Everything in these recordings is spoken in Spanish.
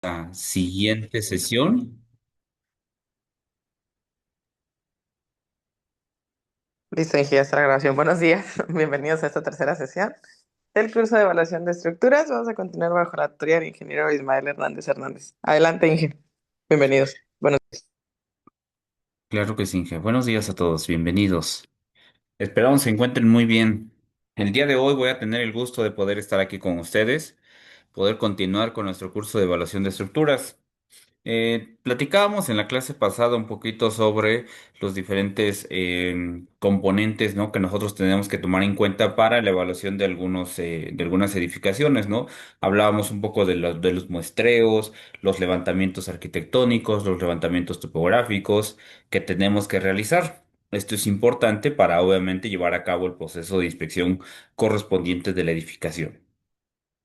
La siguiente sesión. Listo, Inge, ya está la grabación. Buenos días, bienvenidos a esta tercera sesión del curso de evaluación de estructuras. Vamos a continuar bajo la tutoría del ingeniero Ismael Hernández Hernández. Adelante, Inge. Bienvenidos. Buenos Claro que sí, Inge. Buenos días a todos, bienvenidos. Esperamos se encuentren muy bien. El día de hoy voy a tener el gusto de poder estar aquí con ustedes, poder continuar con nuestro curso de evaluación de estructuras. Platicábamos en la clase pasada un poquito sobre los diferentes componentes, ¿no?, que nosotros tenemos que tomar en cuenta para la evaluación de de algunas edificaciones, ¿no? Hablábamos un poco de de los muestreos, los levantamientos arquitectónicos, los levantamientos topográficos que tenemos que realizar. Esto es importante para, obviamente, llevar a cabo el proceso de inspección correspondiente de la edificación.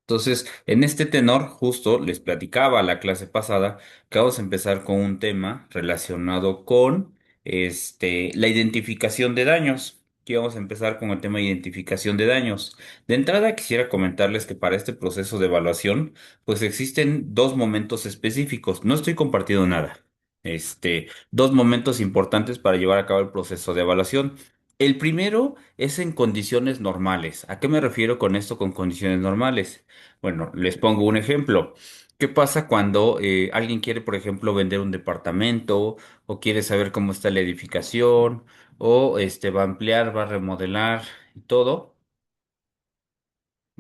Entonces, en este tenor, justo les platicaba la clase pasada que vamos a empezar con un tema relacionado con la identificación de daños. Aquí vamos a empezar con el tema de identificación de daños. De entrada, quisiera comentarles que para este proceso de evaluación, pues existen dos momentos específicos. No estoy compartiendo nada. Dos momentos importantes para llevar a cabo el proceso de evaluación. El primero es en condiciones normales. ¿A qué me refiero con esto con condiciones normales? Bueno, les pongo un ejemplo. ¿Qué pasa cuando alguien quiere, por ejemplo, vender un departamento o quiere saber cómo está la edificación o va a ampliar, va a remodelar y todo?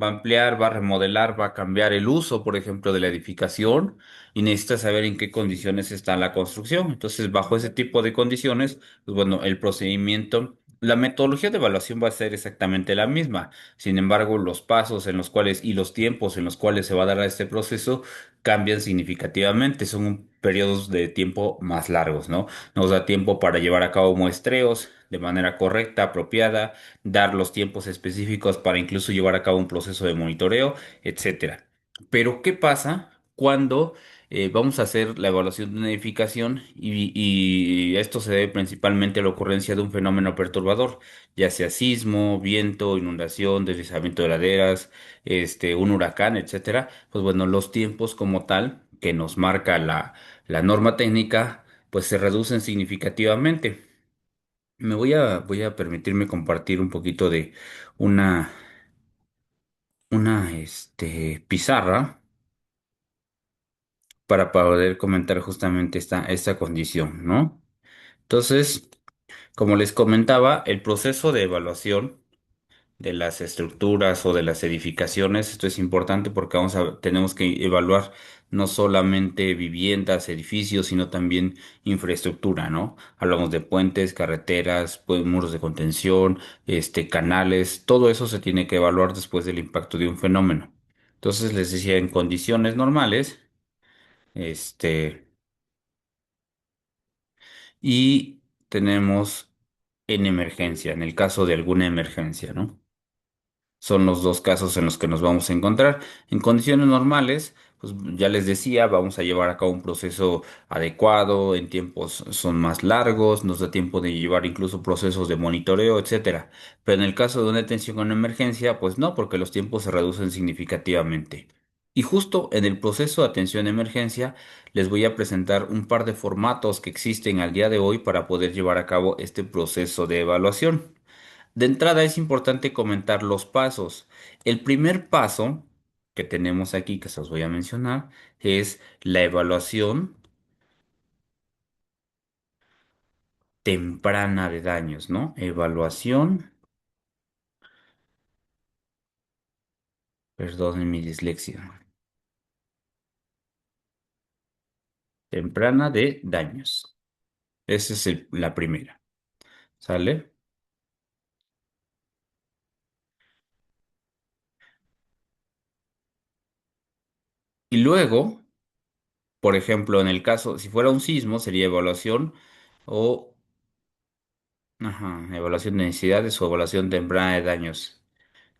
Va a ampliar, va a remodelar, va a cambiar el uso, por ejemplo, de la edificación y necesita saber en qué condiciones está la construcción. Entonces, bajo ese tipo de condiciones, pues bueno, el procedimiento, la metodología de evaluación va a ser exactamente la misma. Sin embargo, los pasos en los cuales y los tiempos en los cuales se va a dar a este proceso cambian significativamente. Son periodos de tiempo más largos, ¿no? Nos da tiempo para llevar a cabo muestreos de manera correcta, apropiada, dar los tiempos específicos para incluso llevar a cabo un proceso de monitoreo, etcétera. Pero, ¿qué pasa cuando vamos a hacer la evaluación de una edificación y esto se debe principalmente a la ocurrencia de un fenómeno perturbador, ya sea sismo, viento, inundación, deslizamiento de laderas, un huracán, etcétera? Pues bueno, los tiempos como tal que nos marca la norma técnica, pues se reducen significativamente. Voy a permitirme compartir un poquito de una, una pizarra para poder comentar justamente esta condición, ¿no? Entonces, como les comentaba, el proceso de evaluación de las estructuras o de las edificaciones. Esto es importante porque tenemos que evaluar no solamente viviendas, edificios, sino también infraestructura, ¿no? Hablamos de puentes, carreteras, pues, muros de contención, canales, todo eso se tiene que evaluar después del impacto de un fenómeno. Entonces, les decía, en condiciones normales, este, y tenemos en emergencia, en el caso de alguna emergencia, ¿no? Son los dos casos en los que nos vamos a encontrar. En condiciones normales, pues ya les decía, vamos a llevar a cabo un proceso adecuado, en tiempos son más largos, nos da tiempo de llevar incluso procesos de monitoreo, etcétera. Pero en el caso de una detención con emergencia, pues no, porque los tiempos se reducen significativamente. Y justo en el proceso de atención a emergencia, les voy a presentar un par de formatos que existen al día de hoy para poder llevar a cabo este proceso de evaluación. De entrada es importante comentar los pasos. El primer paso que tenemos aquí, que se los voy a mencionar, es la evaluación temprana de daños, ¿no? Evaluación, perdón mi dislexia, temprana de daños. Esa es la primera, ¿sale? Y luego, por ejemplo, en el caso, si fuera un sismo, sería evaluación o, ajá, evaluación de necesidades o evaluación temprana de daños.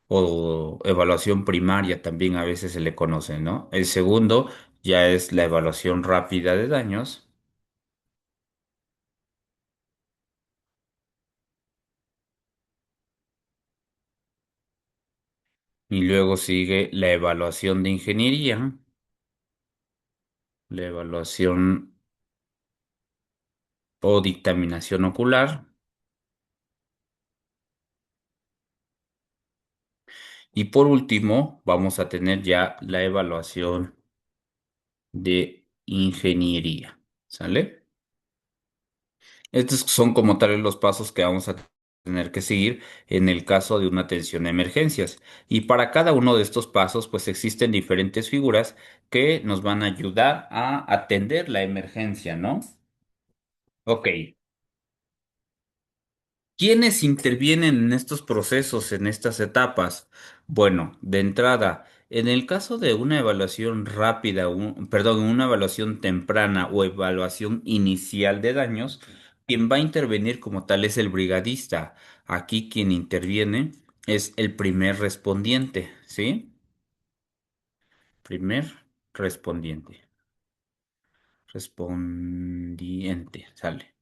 O evaluación primaria también a veces se le conoce, ¿no? El segundo ya es la evaluación rápida de daños y luego sigue la evaluación de ingeniería la evaluación o dictaminación ocular. Y por último, vamos a tener ya la evaluación de ingeniería. ¿Sale? Estos son como tales los pasos que vamos a tener que seguir en el caso de una atención a emergencias. Y para cada uno de estos pasos, pues existen diferentes figuras que nos van a ayudar a atender la emergencia, ¿no? Ok. ¿Quiénes intervienen en estos procesos, en estas etapas? Bueno, de entrada, en el caso de una evaluación rápida, perdón, una evaluación temprana o evaluación inicial de daños, quien va a intervenir como tal es el brigadista. Aquí quien interviene es el primer respondiente, ¿sí? Primer respondiente. Respondiente, sale.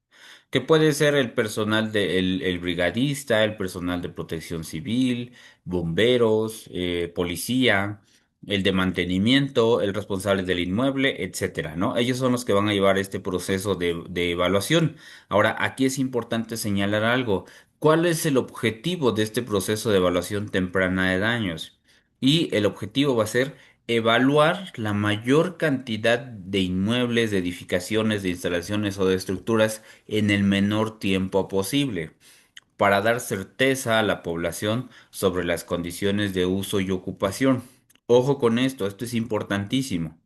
Que puede ser el personal el brigadista, el personal de protección civil, bomberos, policía, el de mantenimiento, el responsable del inmueble, etcétera, ¿no? Ellos son los que van a llevar este proceso de evaluación. Ahora, aquí es importante señalar algo. ¿Cuál es el objetivo de este proceso de evaluación temprana de daños? Y el objetivo va a ser evaluar la mayor cantidad de inmuebles, de edificaciones, de instalaciones o de estructuras en el menor tiempo posible, para dar certeza a la población sobre las condiciones de uso y ocupación. Ojo con esto es importantísimo.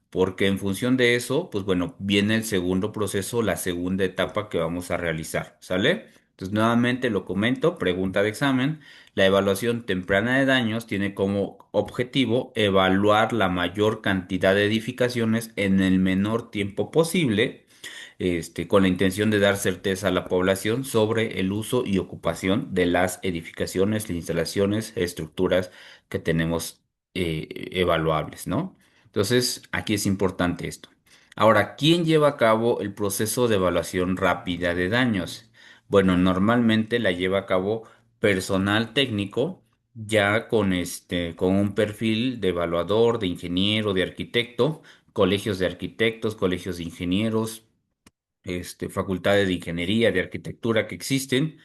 Porque en función de eso, pues bueno, viene el segundo proceso, la segunda etapa que vamos a realizar, ¿sale? Entonces, nuevamente lo comento, pregunta de examen. La evaluación temprana de daños tiene como objetivo evaluar la mayor cantidad de edificaciones en el menor tiempo posible, con la intención de dar certeza a la población sobre el uso y ocupación de las edificaciones, instalaciones, estructuras que tenemos evaluables, ¿no? Entonces, aquí es importante esto. Ahora, ¿quién lleva a cabo el proceso de evaluación rápida de daños? Bueno, normalmente la lleva a cabo personal técnico, ya con un perfil de evaluador, de ingeniero, de arquitecto, colegios de arquitectos, colegios de ingenieros, facultades de ingeniería, de arquitectura que existen,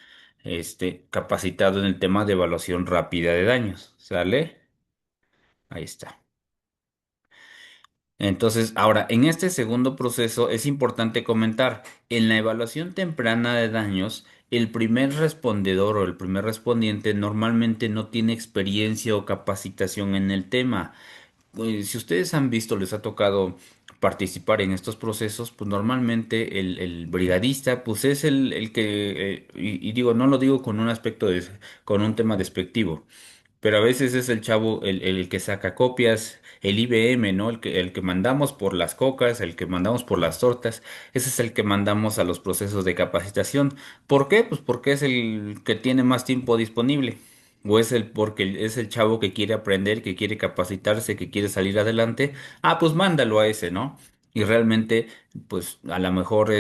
capacitado en el tema de evaluación rápida de daños. ¿Sale? Ahí está. Entonces, ahora, en este segundo proceso es importante comentar, en la evaluación temprana de daños, el primer respondedor o el primer respondiente normalmente no tiene experiencia o capacitación en el tema. Pues, si ustedes han visto, les ha tocado participar en estos procesos, pues normalmente el brigadista, pues es el que, y digo, no lo digo con un aspecto con un tema despectivo, pero a veces es el chavo el que saca copias, el IBM, ¿no? El que mandamos por las cocas, el que mandamos por las tortas, ese es el que mandamos a los procesos de capacitación. ¿Por qué? Pues porque es el que tiene más tiempo disponible. O es porque es el chavo que quiere aprender, que quiere capacitarse, que quiere salir adelante. Ah, pues mándalo a ese, ¿no? Y realmente, pues a lo mejor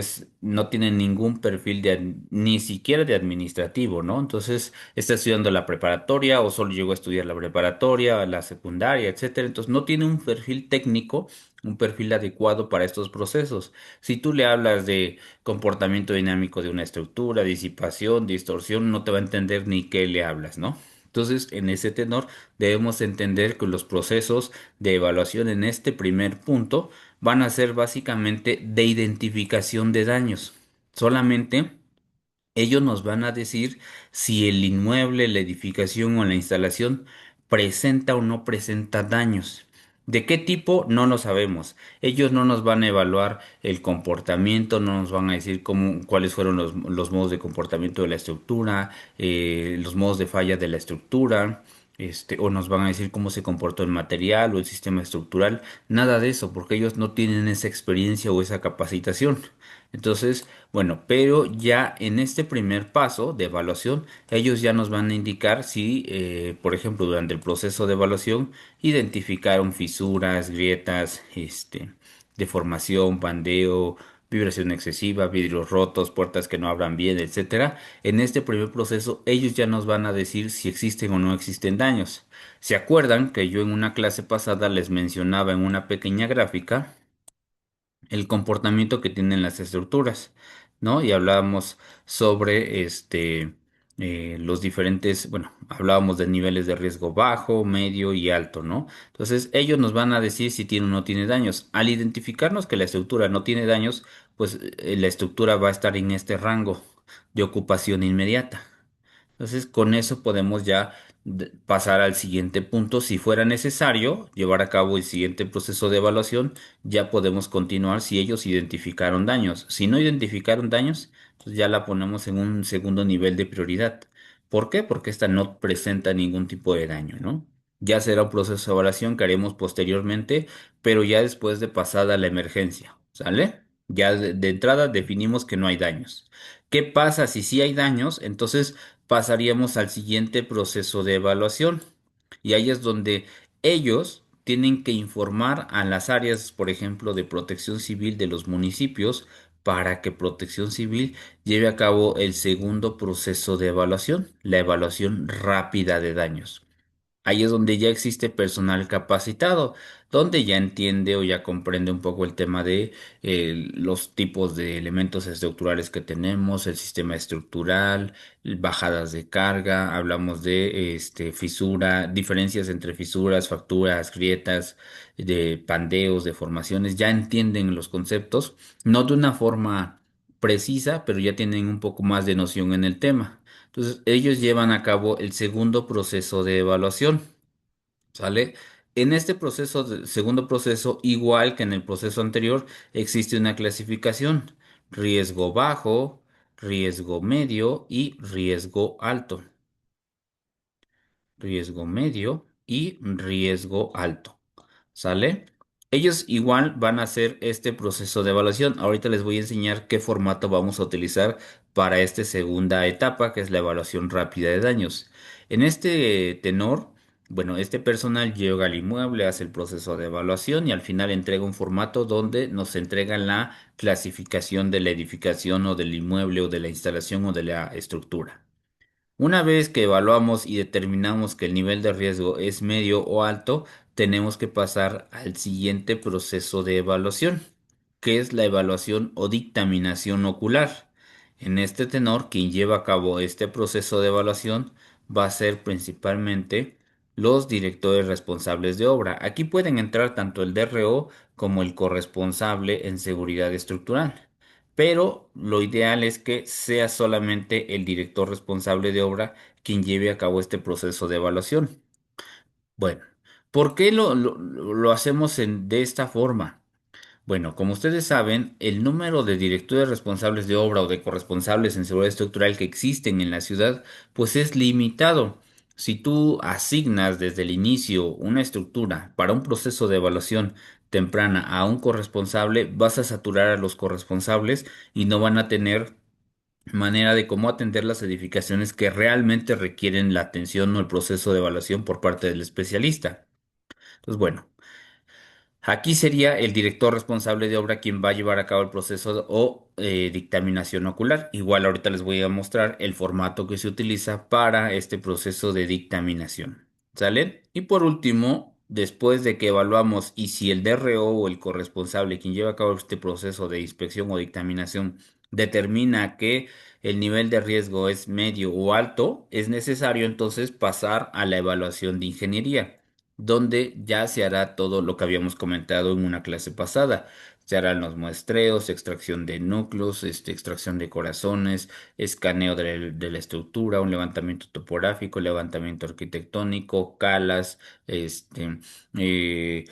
no tiene ningún perfil ni siquiera de administrativo, ¿no? Entonces, está estudiando la preparatoria o solo llegó a estudiar la preparatoria, la secundaria, etcétera. Entonces no tiene un perfil técnico, un perfil adecuado para estos procesos. Si tú le hablas de comportamiento dinámico de una estructura, disipación, distorsión, no te va a entender ni qué le hablas, ¿no? Entonces, en ese tenor, debemos entender que los procesos de evaluación en este primer punto van a ser básicamente de identificación de daños. Solamente ellos nos van a decir si el inmueble, la edificación o la instalación presenta o no presenta daños. ¿De qué tipo? No lo sabemos. Ellos no nos van a evaluar el comportamiento, no nos van a decir cuáles fueron los modos de comportamiento de la estructura, los modos de falla de la estructura, o nos van a decir cómo se comportó el material o el sistema estructural. Nada de eso, porque ellos no tienen esa experiencia o esa capacitación. Entonces, bueno, pero ya en este primer paso de evaluación, ellos ya nos van a indicar si, por ejemplo, durante el proceso de evaluación, identificaron fisuras, grietas, deformación, pandeo, vibración excesiva, vidrios rotos, puertas que no abran bien, etcétera. En este primer proceso, ellos ya nos van a decir si existen o no existen daños. ¿Se acuerdan que yo en una clase pasada les mencionaba en una pequeña gráfica el comportamiento que tienen las estructuras, ¿no? Y hablábamos sobre los diferentes, bueno, hablábamos de niveles de riesgo bajo, medio y alto, ¿no? Entonces, ellos nos van a decir si tiene o no tiene daños. Al identificarnos que la estructura no tiene daños, pues la estructura va a estar en este rango de ocupación inmediata. Entonces, con eso podemos ya pasar al siguiente punto. Si fuera necesario llevar a cabo el siguiente proceso de evaluación, ya podemos continuar si ellos identificaron daños. Si no identificaron daños, pues ya la ponemos en un segundo nivel de prioridad. ¿Por qué? Porque esta no presenta ningún tipo de daño, ¿no? Ya será un proceso de evaluación que haremos posteriormente, pero ya después de pasada la emergencia, ¿sale? Ya de entrada definimos que no hay daños. ¿Qué pasa si sí hay daños? Entonces pasaríamos al siguiente proceso de evaluación. Y ahí es donde ellos tienen que informar a las áreas, por ejemplo, de protección civil de los municipios para que Protección Civil lleve a cabo el segundo proceso de evaluación, la evaluación rápida de daños. Ahí es donde ya existe personal capacitado, donde ya entiende o ya comprende un poco el tema de los tipos de elementos estructurales que tenemos, el sistema estructural, bajadas de carga, hablamos de fisura, diferencias entre fisuras, fracturas, grietas, de pandeos, deformaciones, ya entienden los conceptos, no de una forma precisa, pero ya tienen un poco más de noción en el tema. Entonces, ellos llevan a cabo el segundo proceso de evaluación, ¿sale? En este proceso, segundo proceso, igual que en el proceso anterior, existe una clasificación: riesgo bajo, riesgo medio y riesgo alto. Riesgo medio y riesgo alto. ¿Sale? Ellos igual van a hacer este proceso de evaluación. Ahorita les voy a enseñar qué formato vamos a utilizar para esta segunda etapa, que es la evaluación rápida de daños. En este tenor, bueno, este personal llega al inmueble, hace el proceso de evaluación y al final entrega un formato donde nos entrega la clasificación de la edificación o del inmueble o de la instalación o de la estructura. Una vez que evaluamos y determinamos que el nivel de riesgo es medio o alto, tenemos que pasar al siguiente proceso de evaluación, que es la evaluación o dictaminación ocular. En este tenor, quien lleva a cabo este proceso de evaluación va a ser principalmente los directores responsables de obra. Aquí pueden entrar tanto el DRO como el corresponsable en seguridad estructural, pero lo ideal es que sea solamente el director responsable de obra quien lleve a cabo este proceso de evaluación. Bueno, ¿por qué lo hacemos de esta forma? Bueno, como ustedes saben, el número de directores responsables de obra o de corresponsables en seguridad estructural que existen en la ciudad, pues es limitado. Si tú asignas desde el inicio una estructura para un proceso de evaluación temprana a un corresponsable, vas a saturar a los corresponsables y no van a tener manera de cómo atender las edificaciones que realmente requieren la atención o el proceso de evaluación por parte del especialista. Entonces, bueno. Aquí sería el director responsable de obra quien va a llevar a cabo el proceso o dictaminación ocular. Igual ahorita les voy a mostrar el formato que se utiliza para este proceso de dictaminación. ¿Sale? Y por último, después de que evaluamos y si el DRO o el corresponsable quien lleva a cabo este proceso de inspección o dictaminación determina que el nivel de riesgo es medio o alto, es necesario entonces pasar a la evaluación de ingeniería, donde ya se hará todo lo que habíamos comentado en una clase pasada. Se harán los muestreos, extracción de núcleos, extracción de corazones, escaneo de la estructura, un levantamiento topográfico, levantamiento arquitectónico, calas, este, eh,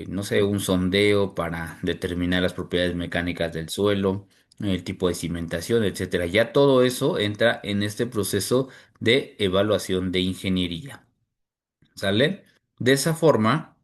no sé, un sondeo para determinar las propiedades mecánicas del suelo, el tipo de cimentación, etcétera. Ya todo eso entra en este proceso de evaluación de ingeniería. ¿Sale? De esa forma,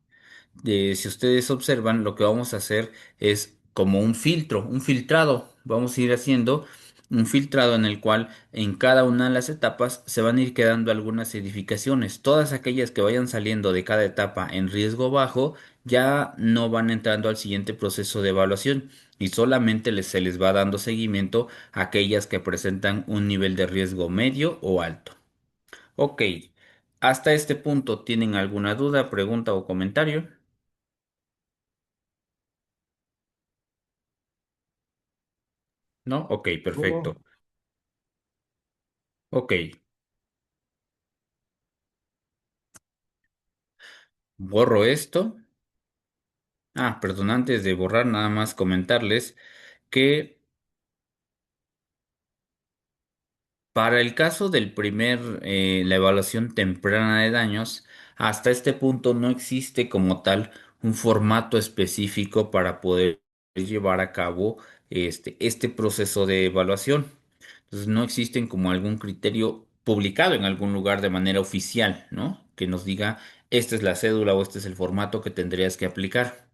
si ustedes observan, lo que vamos a hacer es como un filtro, un filtrado. Vamos a ir haciendo un filtrado en el cual en cada una de las etapas se van a ir quedando algunas edificaciones. Todas aquellas que vayan saliendo de cada etapa en riesgo bajo ya no van entrando al siguiente proceso de evaluación y solamente se les va dando seguimiento a aquellas que presentan un nivel de riesgo medio o alto. Ok, hasta este punto, ¿tienen alguna duda, pregunta o comentario? ¿No? Ok, perfecto. Ok, borro esto. Ah, perdón, antes de borrar, nada más comentarles que para el caso del la evaluación temprana de daños, hasta este punto no existe como tal un formato específico para poder llevar a cabo este proceso de evaluación. Entonces no existen como algún criterio publicado en algún lugar de manera oficial, ¿no? Que nos diga, esta es la cédula o este es el formato que tendrías que aplicar.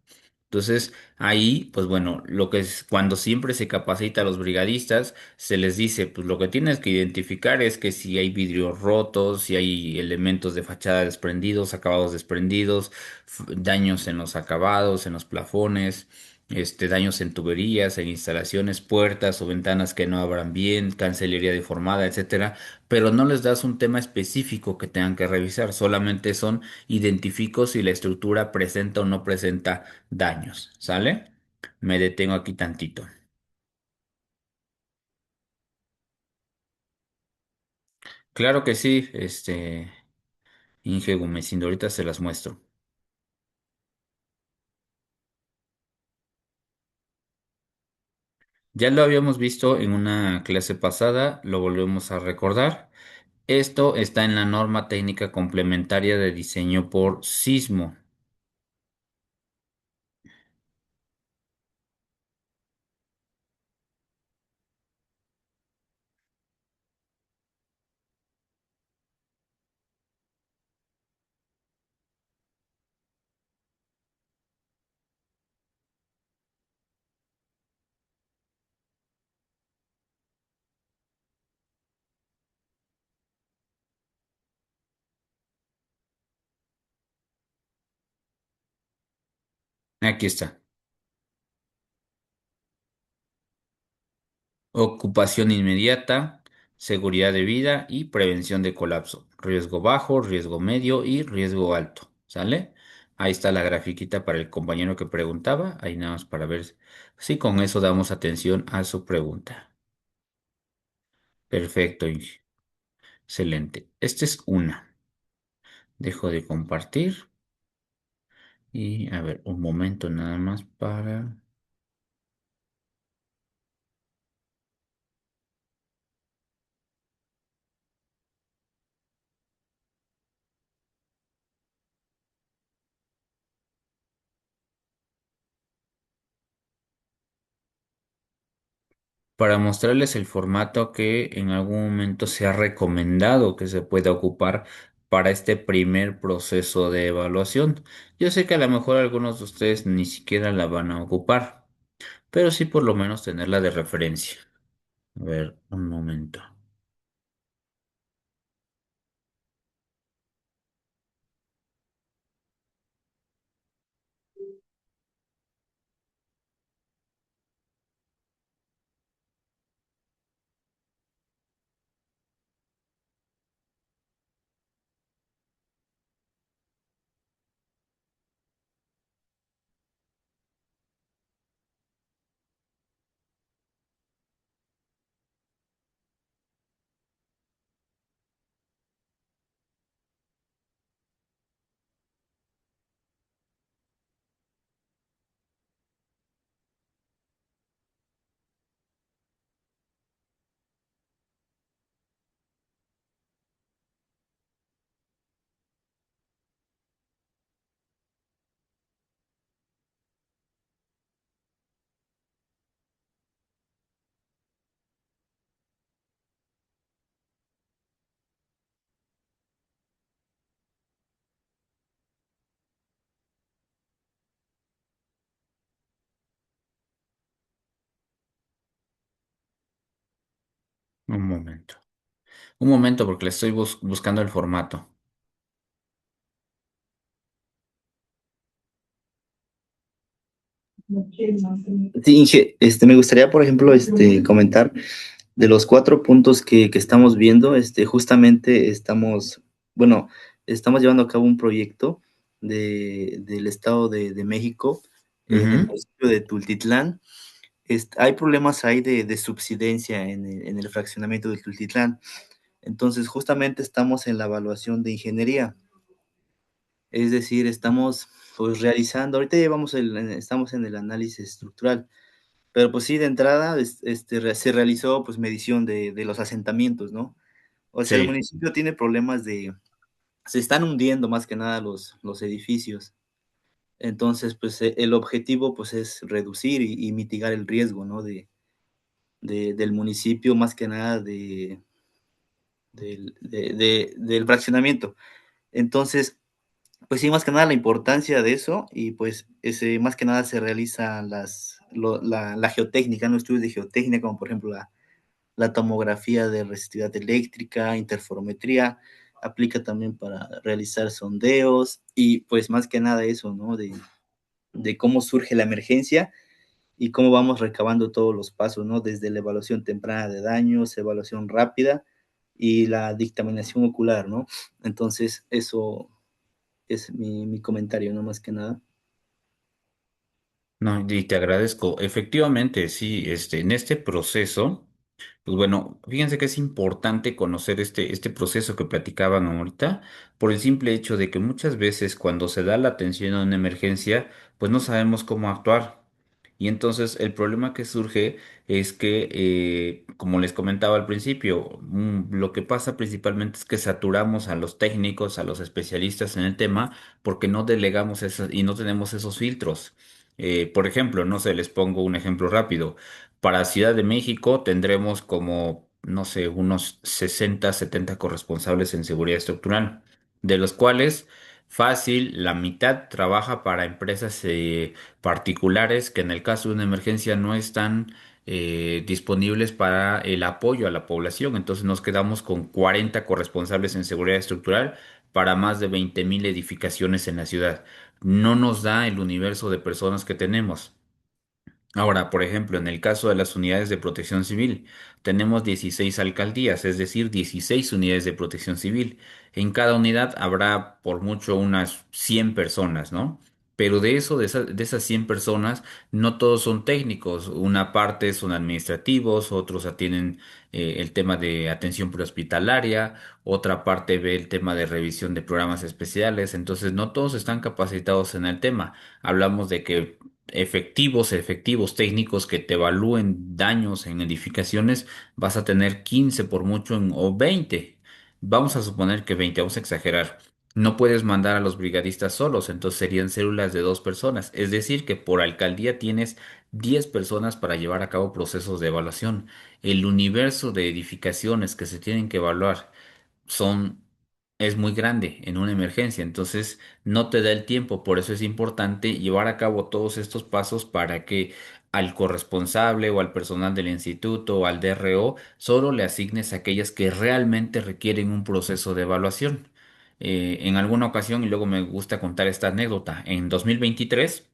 Entonces, ahí, pues bueno, lo que es cuando siempre se capacita a los brigadistas, se les dice, pues lo que tienes que identificar es que si hay vidrios rotos, si hay elementos de fachada desprendidos, acabados desprendidos, daños en los acabados, en los plafones, daños en tuberías, en instalaciones, puertas o ventanas que no abran bien, cancelería deformada, etcétera, pero no les das un tema específico que tengan que revisar, solamente son identifico si la estructura presenta o no presenta daños, ¿sale? Me detengo aquí tantito. Claro que sí, Inge Gumecindo, ahorita se las muestro. Ya lo habíamos visto en una clase pasada, lo volvemos a recordar. Esto está en la norma técnica complementaria de diseño por sismo. Aquí está. Ocupación inmediata, seguridad de vida y prevención de colapso. Riesgo bajo, riesgo medio y riesgo alto. ¿Sale? Ahí está la grafiquita para el compañero que preguntaba. Ahí nada más para ver si con eso damos atención a su pregunta. Perfecto, Inge. Excelente. Esta es una. Dejo de compartir y a ver, un momento nada más para mostrarles el formato que en algún momento se ha recomendado que se pueda ocupar para este primer proceso de evaluación. Yo sé que a lo mejor algunos de ustedes ni siquiera la van a ocupar, pero sí por lo menos tenerla de referencia. A ver, un momento. Un momento. Un momento porque le estoy buscando el formato. Sí, Inge, me gustaría, por ejemplo, comentar de los 4 puntos que estamos viendo, justamente bueno, estamos llevando a cabo un proyecto del Estado de México en el Ujú. municipio de Tultitlán. hay problemas ahí de subsidencia en el fraccionamiento del Tultitlán. Entonces, justamente estamos en la evaluación de ingeniería, es decir, estamos pues realizando, ahorita estamos en el análisis estructural, pero pues sí, de entrada se realizó pues medición de los asentamientos, ¿no? O sea, el Sí. municipio tiene problemas se están hundiendo más que nada los edificios. Entonces, pues el objetivo pues es reducir y mitigar el riesgo, ¿no? Del municipio, más que nada del fraccionamiento. Entonces, pues sí, más que nada la importancia de eso y pues más que nada se realiza la geotécnica, ¿no? Estudios de geotécnica, como por ejemplo la tomografía de resistividad eléctrica, interferometría, aplica también para realizar sondeos y pues más que nada eso, ¿no? De cómo surge la emergencia y cómo vamos recabando todos los pasos, ¿no? Desde la evaluación temprana de daños, evaluación rápida y la dictaminación ocular, ¿no? Entonces, eso es mi comentario, no más que nada. No, y te agradezco. Efectivamente, sí, en este proceso, pues bueno, fíjense que es importante conocer este proceso que platicaban ahorita, por el simple hecho de que muchas veces cuando se da la atención a una emergencia, pues no sabemos cómo actuar. Y entonces el problema que surge es que, como les comentaba al principio, lo que pasa principalmente es que saturamos a los técnicos, a los especialistas en el tema, porque no delegamos y no tenemos esos filtros. Por ejemplo, no sé, les pongo un ejemplo rápido. Para Ciudad de México tendremos como, no sé, unos 60, 70 corresponsables en seguridad estructural, de los cuales fácil, la mitad trabaja para empresas particulares que en el caso de una emergencia no están disponibles para el apoyo a la población. Entonces nos quedamos con 40 corresponsables en seguridad estructural para más de 20.000 edificaciones en la ciudad. No nos da el universo de personas que tenemos. Ahora, por ejemplo, en el caso de las unidades de protección civil, tenemos 16 alcaldías, es decir, 16 unidades de protección civil. En cada unidad habrá por mucho unas 100 personas, ¿no? Pero de esas 100 personas, no todos son técnicos. Una parte son administrativos, otros atienden el tema de atención prehospitalaria, otra parte ve el tema de revisión de programas especiales. Entonces, no todos están capacitados en el tema. Hablamos de que efectivos técnicos que te evalúen daños en edificaciones, vas a tener 15 por mucho o 20. Vamos a suponer que 20, vamos a exagerar. No puedes mandar a los brigadistas solos, entonces serían células de 2 personas. Es decir, que por alcaldía tienes 10 personas para llevar a cabo procesos de evaluación. El universo de edificaciones que se tienen que evaluar son, es muy grande en una emergencia, entonces no te da el tiempo, por eso es importante llevar a cabo todos estos pasos para que al corresponsable o al personal del instituto o al DRO solo le asignes aquellas que realmente requieren un proceso de evaluación. En alguna ocasión, y luego me gusta contar esta anécdota, en 2023,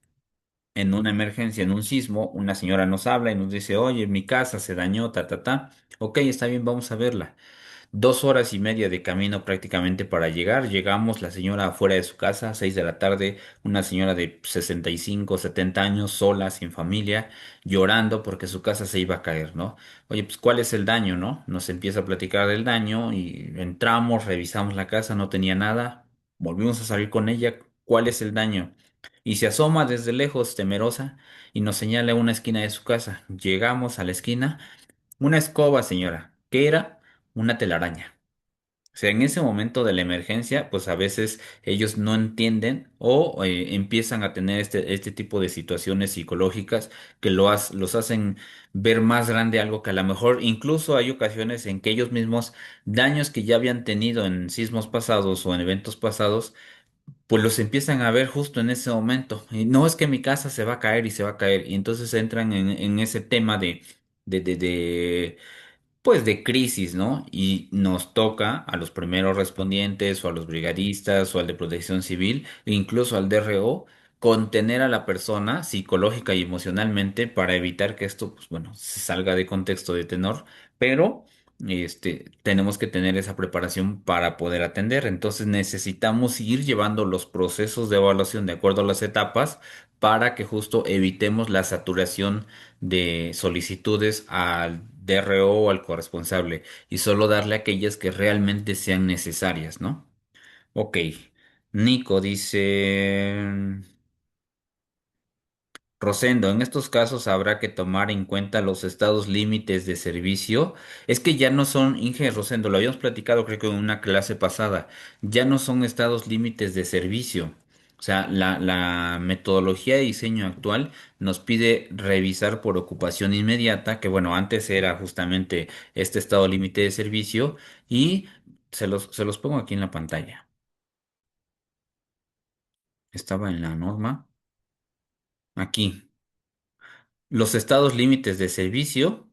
en una emergencia, en un sismo, una señora nos habla y nos dice, oye, mi casa se dañó, ta, ta, ta. Ok, está bien, vamos a verla. 2 horas y media de camino prácticamente para llegar. Llegamos, la señora afuera de su casa, 6 de la tarde, una señora de 65, 70 años, sola, sin familia, llorando porque su casa se iba a caer, ¿no? Oye, pues ¿cuál es el daño, no? Nos empieza a platicar del daño y entramos, revisamos la casa, no tenía nada, volvimos a salir con ella, ¿cuál es el daño? Y se asoma desde lejos, temerosa, y nos señala una esquina de su casa. Llegamos a la esquina, una escoba, señora. ¿Qué era? Una telaraña. O sea, en ese momento de la emergencia, pues a veces ellos no entienden o empiezan a tener este tipo de situaciones psicológicas que los hacen ver más grande algo que a lo mejor incluso hay ocasiones en que ellos mismos daños que ya habían tenido en sismos pasados o en eventos pasados, pues los empiezan a ver justo en ese momento. Y no es que mi casa se va a caer y se va a caer. Y entonces entran en ese tema de pues de crisis, ¿no? Y nos toca a los primeros respondientes o a los brigadistas o al de protección civil e incluso al DRO contener a la persona psicológica y emocionalmente para evitar que esto, pues bueno, se salga de contexto de tenor, pero tenemos que tener esa preparación para poder atender. Entonces necesitamos ir llevando los procesos de evaluación de acuerdo a las etapas para que justo evitemos la saturación de solicitudes al DRO o al corresponsable y solo darle aquellas que realmente sean necesarias, ¿no? Ok. Nico dice... Rosendo, en estos casos habrá que tomar en cuenta los estados límites de servicio. Es que ya no son, Inge Rosendo, lo habíamos platicado creo que en una clase pasada, ya no son estados límites de servicio. O sea, la metodología de diseño actual nos pide revisar por ocupación inmediata, que bueno, antes era justamente este estado límite de servicio, y se los pongo aquí en la pantalla. Estaba en la norma. Aquí. Los estados límites de servicio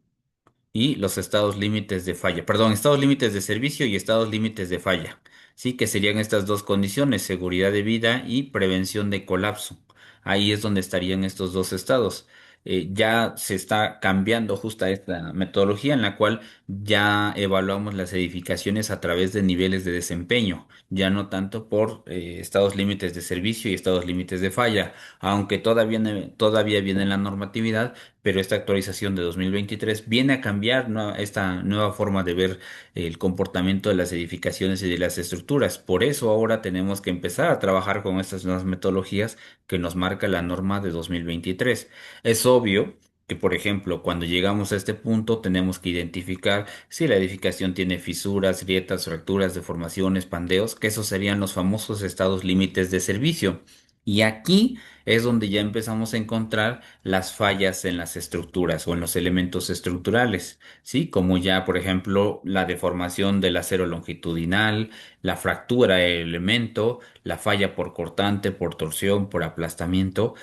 y los estados límites de falla. Perdón, estados límites de servicio y estados límites de falla. Sí, que serían estas dos condiciones, seguridad de vida y prevención de colapso. Ahí es donde estarían estos dos estados. Ya se está cambiando justa esta metodología en la cual ya evaluamos las edificaciones a través de niveles de desempeño, ya no tanto por estados límites de servicio y estados límites de falla, aunque todavía viene en la normatividad, pero esta actualización de 2023 viene a cambiar, ¿no?, esta nueva forma de ver el comportamiento de las edificaciones y de las estructuras. Por eso ahora tenemos que empezar a trabajar con estas nuevas metodologías que nos marca la norma de 2023. Es obvio que, por ejemplo, cuando llegamos a este punto tenemos que identificar si la edificación tiene fisuras, grietas, fracturas, deformaciones, pandeos, que esos serían los famosos estados límites de servicio. Y aquí es donde ya empezamos a encontrar las fallas en las estructuras o en los elementos estructurales, ¿sí? Como ya, por ejemplo, la deformación del acero longitudinal, la fractura del elemento, la falla por cortante, por torsión, por aplastamiento,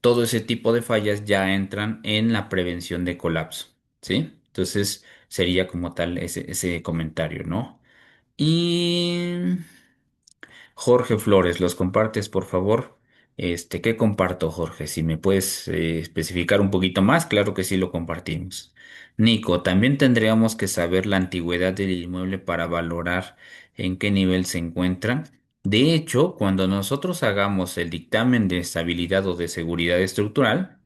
todo ese tipo de fallas ya entran en la prevención de colapso, ¿sí? Entonces, sería como tal ese comentario, ¿no? Y Jorge Flores, ¿los compartes, por favor? ¿Qué comparto, Jorge? Si me puedes especificar un poquito más, claro que sí lo compartimos. Nico, también tendríamos que saber la antigüedad del inmueble para valorar en qué nivel se encuentra. De hecho, cuando nosotros hagamos el dictamen de estabilidad o de seguridad estructural,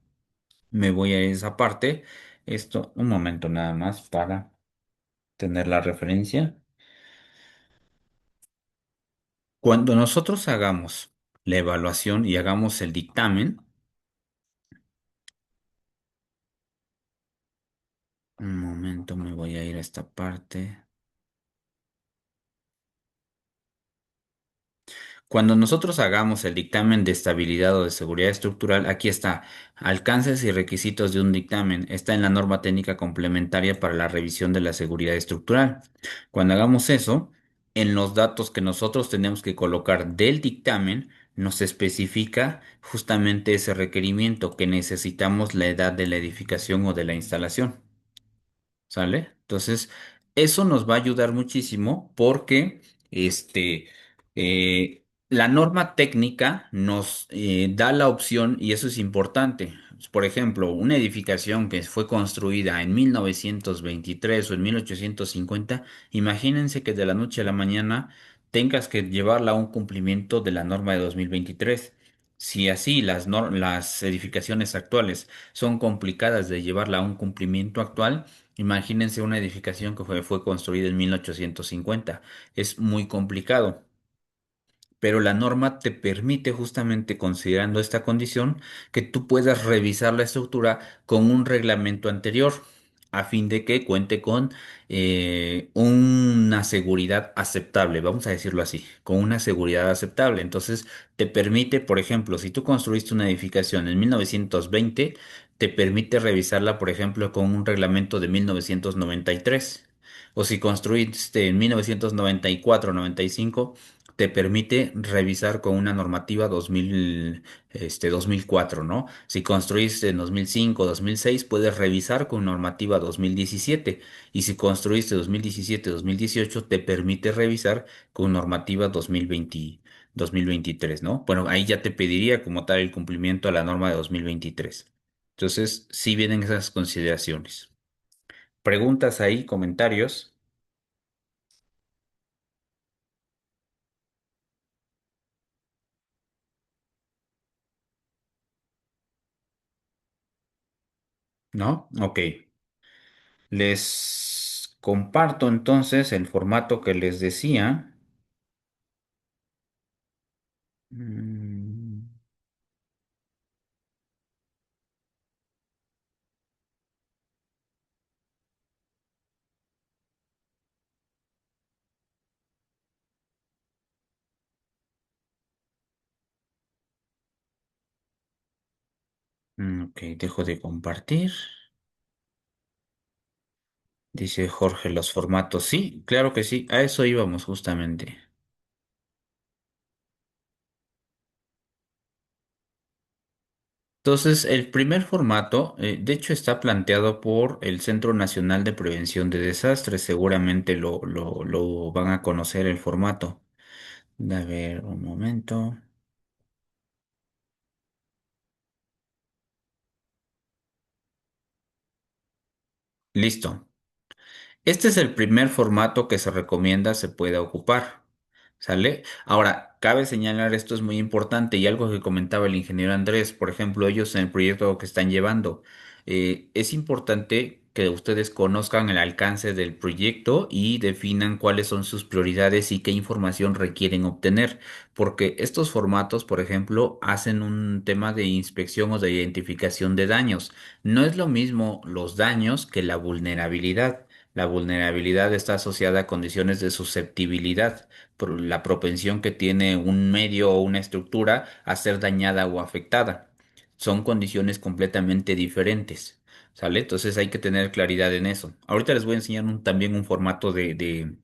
me voy a esa parte. Esto, un momento nada más para tener la referencia. Cuando nosotros hagamos la evaluación y hagamos el dictamen, un momento me voy a ir a esta parte. Cuando nosotros hagamos el dictamen de estabilidad o de seguridad estructural, aquí está, alcances y requisitos de un dictamen. Está en la norma técnica complementaria para la revisión de la seguridad estructural. Cuando hagamos eso, en los datos que nosotros tenemos que colocar del dictamen, nos especifica justamente ese requerimiento que necesitamos la edad de la edificación o de la instalación. ¿Sale? Entonces, eso nos va a ayudar muchísimo porque la norma técnica nos da la opción, y eso es importante. Por ejemplo, una edificación que fue construida en 1923 o en 1850, imagínense que de la noche a la mañana tengas que llevarla a un cumplimiento de la norma de 2023. Si así las edificaciones actuales son complicadas de llevarla a un cumplimiento actual, imagínense una edificación que fue construida en 1850. Es muy complicado, pero la norma te permite justamente considerando esta condición que tú puedas revisar la estructura con un reglamento anterior a fin de que cuente con una seguridad aceptable, vamos a decirlo así, con una seguridad aceptable. Entonces, te permite, por ejemplo, si tú construiste una edificación en 1920, te permite revisarla, por ejemplo, con un reglamento de 1993. O si construiste en 1994-95, te permite revisar con una normativa 2004, ¿no? Si construiste en 2005, 2006, puedes revisar con normativa 2017. Y si construiste 2017, 2018, te permite revisar con normativa 2020, 2023, ¿no? Bueno, ahí ya te pediría como tal el cumplimiento a la norma de 2023. Entonces, sí vienen esas consideraciones. Preguntas ahí, comentarios. ¿No? Ok. Les comparto entonces el formato que les decía. Mm, ok, dejo de compartir. Dice Jorge, los formatos. Sí, claro que sí. A eso íbamos justamente. Entonces, el primer formato, de hecho, está planteado por el Centro Nacional de Prevención de Desastres. Seguramente lo van a conocer el formato. A ver, un momento. Listo. Este es el primer formato que se recomienda se pueda ocupar. ¿Sale? Ahora, cabe señalar, esto es muy importante y algo que comentaba el ingeniero Andrés, por ejemplo, ellos en el proyecto que están llevando, es importante que ustedes conozcan el alcance del proyecto y definan cuáles son sus prioridades y qué información requieren obtener, porque estos formatos, por ejemplo, hacen un tema de inspección o de identificación de daños. No es lo mismo los daños que la vulnerabilidad. La vulnerabilidad está asociada a condiciones de susceptibilidad, por la propensión que tiene un medio o una estructura a ser dañada o afectada. Son condiciones completamente diferentes, ¿sale? Entonces hay que tener claridad en eso. Ahorita les voy a enseñar también un formato de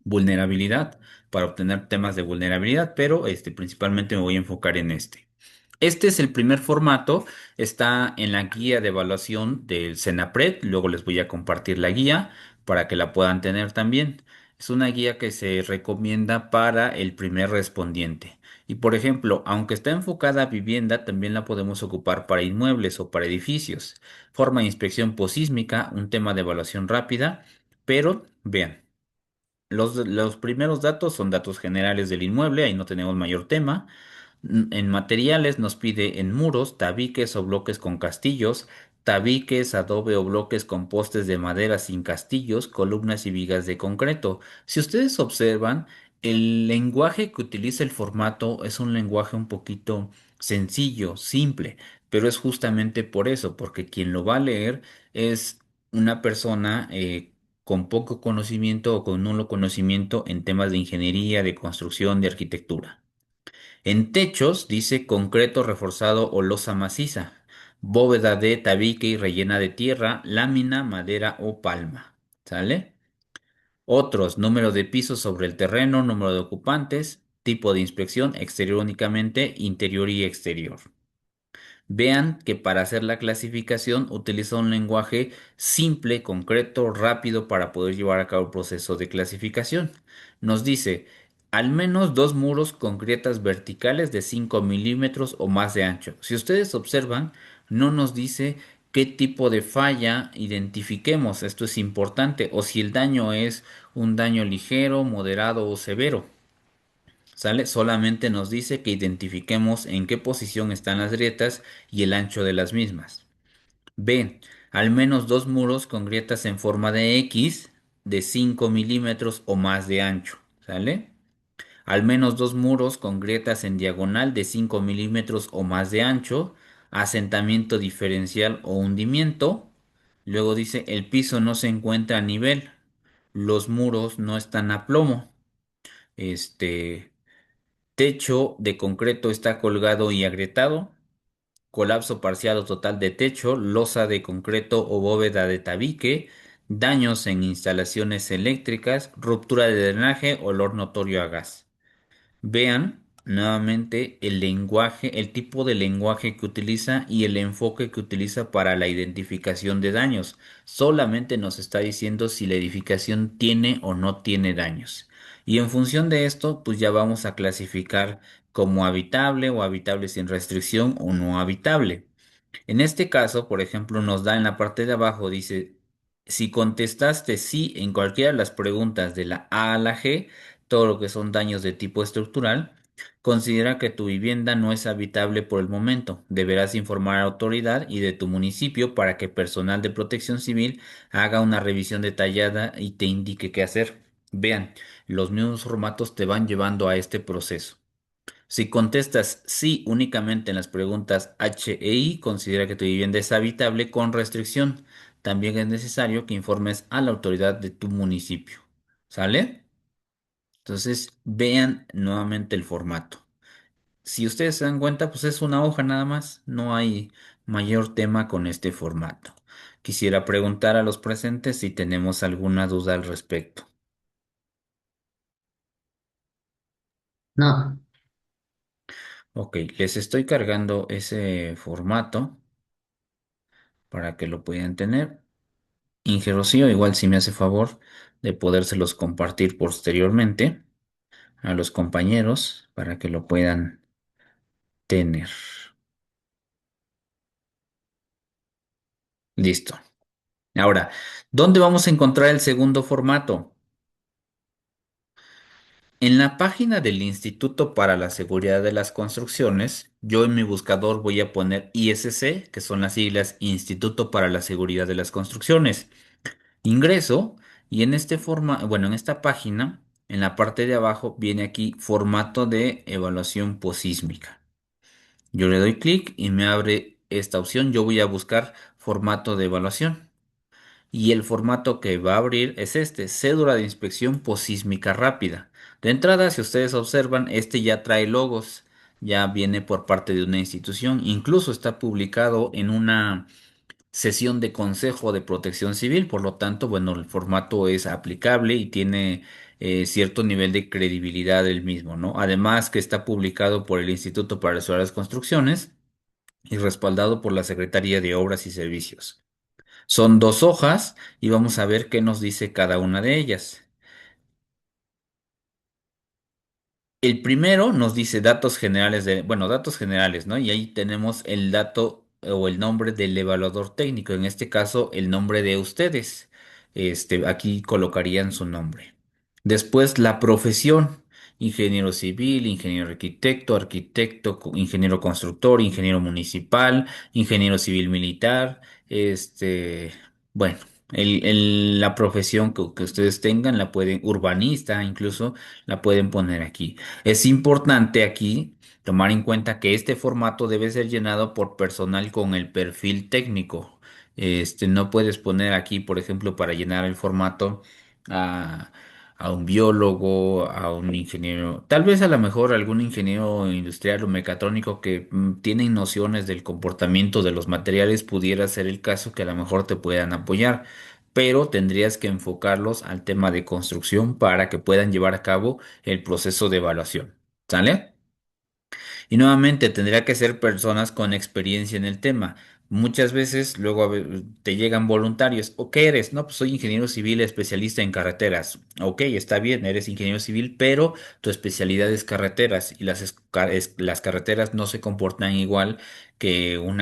vulnerabilidad para obtener temas de vulnerabilidad, pero principalmente me voy a enfocar en este. Este es el primer formato, está en la guía de evaluación del CENAPRED, luego les voy a compartir la guía para que la puedan tener también. Es una guía que se recomienda para el primer respondiente. Y por ejemplo, aunque está enfocada a vivienda, también la podemos ocupar para inmuebles o para edificios. Forma de inspección posísmica, un tema de evaluación rápida, pero vean. Los primeros datos son datos generales del inmueble, ahí no tenemos mayor tema. En materiales nos pide en muros, tabiques o bloques con castillos, tabiques, adobe o bloques con postes de madera sin castillos, columnas y vigas de concreto. Si ustedes observan, el lenguaje que utiliza el formato es un lenguaje un poquito sencillo, simple, pero es justamente por eso, porque quien lo va a leer es una persona con poco conocimiento o con nulo conocimiento en temas de ingeniería, de construcción, de arquitectura. En techos dice concreto reforzado o losa maciza, bóveda de tabique y rellena de tierra, lámina, madera o palma. ¿Sale? Otros, número de pisos sobre el terreno, número de ocupantes, tipo de inspección, exterior únicamente, interior y exterior. Vean que para hacer la clasificación utiliza un lenguaje simple, concreto, rápido para poder llevar a cabo el proceso de clasificación. Nos dice, al menos dos muros con grietas verticales de 5 milímetros o más de ancho. Si ustedes observan, no nos dice qué tipo de falla identifiquemos. Esto es importante. O si el daño es un daño ligero, moderado o severo. ¿Sale? Solamente nos dice que identifiquemos en qué posición están las grietas y el ancho de las mismas. B. Al menos dos muros con grietas en forma de X de 5 milímetros o más de ancho. ¿Sale? Al menos dos muros con grietas en diagonal de 5 milímetros o más de ancho. Asentamiento diferencial o hundimiento. Luego dice el piso no se encuentra a nivel. Los muros no están a plomo. Este, Techo de concreto está colgado y agrietado. Colapso parcial o total de techo, losa de concreto o bóveda de tabique, daños en instalaciones eléctricas, ruptura de drenaje, olor notorio a gas. Vean nuevamente el lenguaje, el tipo de lenguaje que utiliza y el enfoque que utiliza para la identificación de daños. Solamente nos está diciendo si la edificación tiene o no tiene daños. Y en función de esto, pues ya vamos a clasificar como habitable o habitable sin restricción o no habitable. En este caso, por ejemplo, nos da en la parte de abajo, dice, si contestaste sí en cualquiera de las preguntas de la A a la G, todo lo que son daños de tipo estructural, Considera que tu vivienda no es habitable por el momento. Deberás informar a la autoridad y de tu municipio para que personal de protección civil haga una revisión detallada y te indique qué hacer. Vean, los mismos formatos te van llevando a este proceso. Si contestas sí únicamente en las preguntas H e I, considera que tu vivienda es habitable con restricción. También es necesario que informes a la autoridad de tu municipio. ¿Sale? Entonces, vean nuevamente el formato. Si ustedes se dan cuenta, pues es una hoja nada más, no hay mayor tema con este formato. Quisiera preguntar a los presentes si tenemos alguna duda al respecto. No, Ok, les estoy cargando ese formato para que lo puedan tener. Inge Rocío, igual si me hace favor de podérselos compartir posteriormente a los compañeros para que lo puedan tener. Listo. Ahora, ¿dónde vamos a encontrar el segundo formato? En la página del Instituto para la Seguridad de las Construcciones, yo en mi buscador voy a poner ISC, que son las siglas Instituto para la Seguridad de las Construcciones. Ingreso y en este bueno, en esta página, en la parte de abajo viene aquí formato de evaluación posísmica. Yo le doy clic y me abre esta opción. Yo voy a buscar formato de evaluación. Y el formato que va a abrir es este, cédula de inspección posísmica rápida. De entrada, si ustedes observan, este ya trae logos, ya viene por parte de una institución, incluso está publicado en una sesión de Consejo de Protección Civil, por lo tanto, bueno, el formato es aplicable y tiene cierto nivel de credibilidad del mismo, ¿no? Además que está publicado por el Instituto para las Construcciones y respaldado por la Secretaría de Obras y Servicios. Son dos hojas y vamos a ver qué nos dice cada una de ellas. El primero nos dice datos generales bueno, datos generales, ¿no? Y ahí tenemos el dato o el nombre del evaluador técnico, en este caso el nombre de ustedes. Aquí colocarían su nombre. Después la profesión, ingeniero civil, ingeniero arquitecto, ingeniero constructor, ingeniero municipal, ingeniero civil militar, bueno, la profesión que ustedes tengan, la pueden, urbanista incluso, la pueden poner aquí. Es importante aquí tomar en cuenta que este formato debe ser llenado por personal con el perfil técnico. No puedes poner aquí, por ejemplo, para llenar el formato a, a un biólogo, a un ingeniero, tal vez a lo mejor algún ingeniero industrial o mecatrónico que tienen nociones del comportamiento de los materiales, pudiera ser el caso que a lo mejor te puedan apoyar, pero tendrías que enfocarlos al tema de construcción para que puedan llevar a cabo el proceso de evaluación. ¿Sale? Y nuevamente tendría que ser personas con experiencia en el tema. Muchas veces luego te llegan voluntarios. ¿O qué eres? No, pues soy ingeniero civil especialista en carreteras. Ok, está bien, eres ingeniero civil, pero tu especialidad es carreteras y las carreteras no se comportan igual que un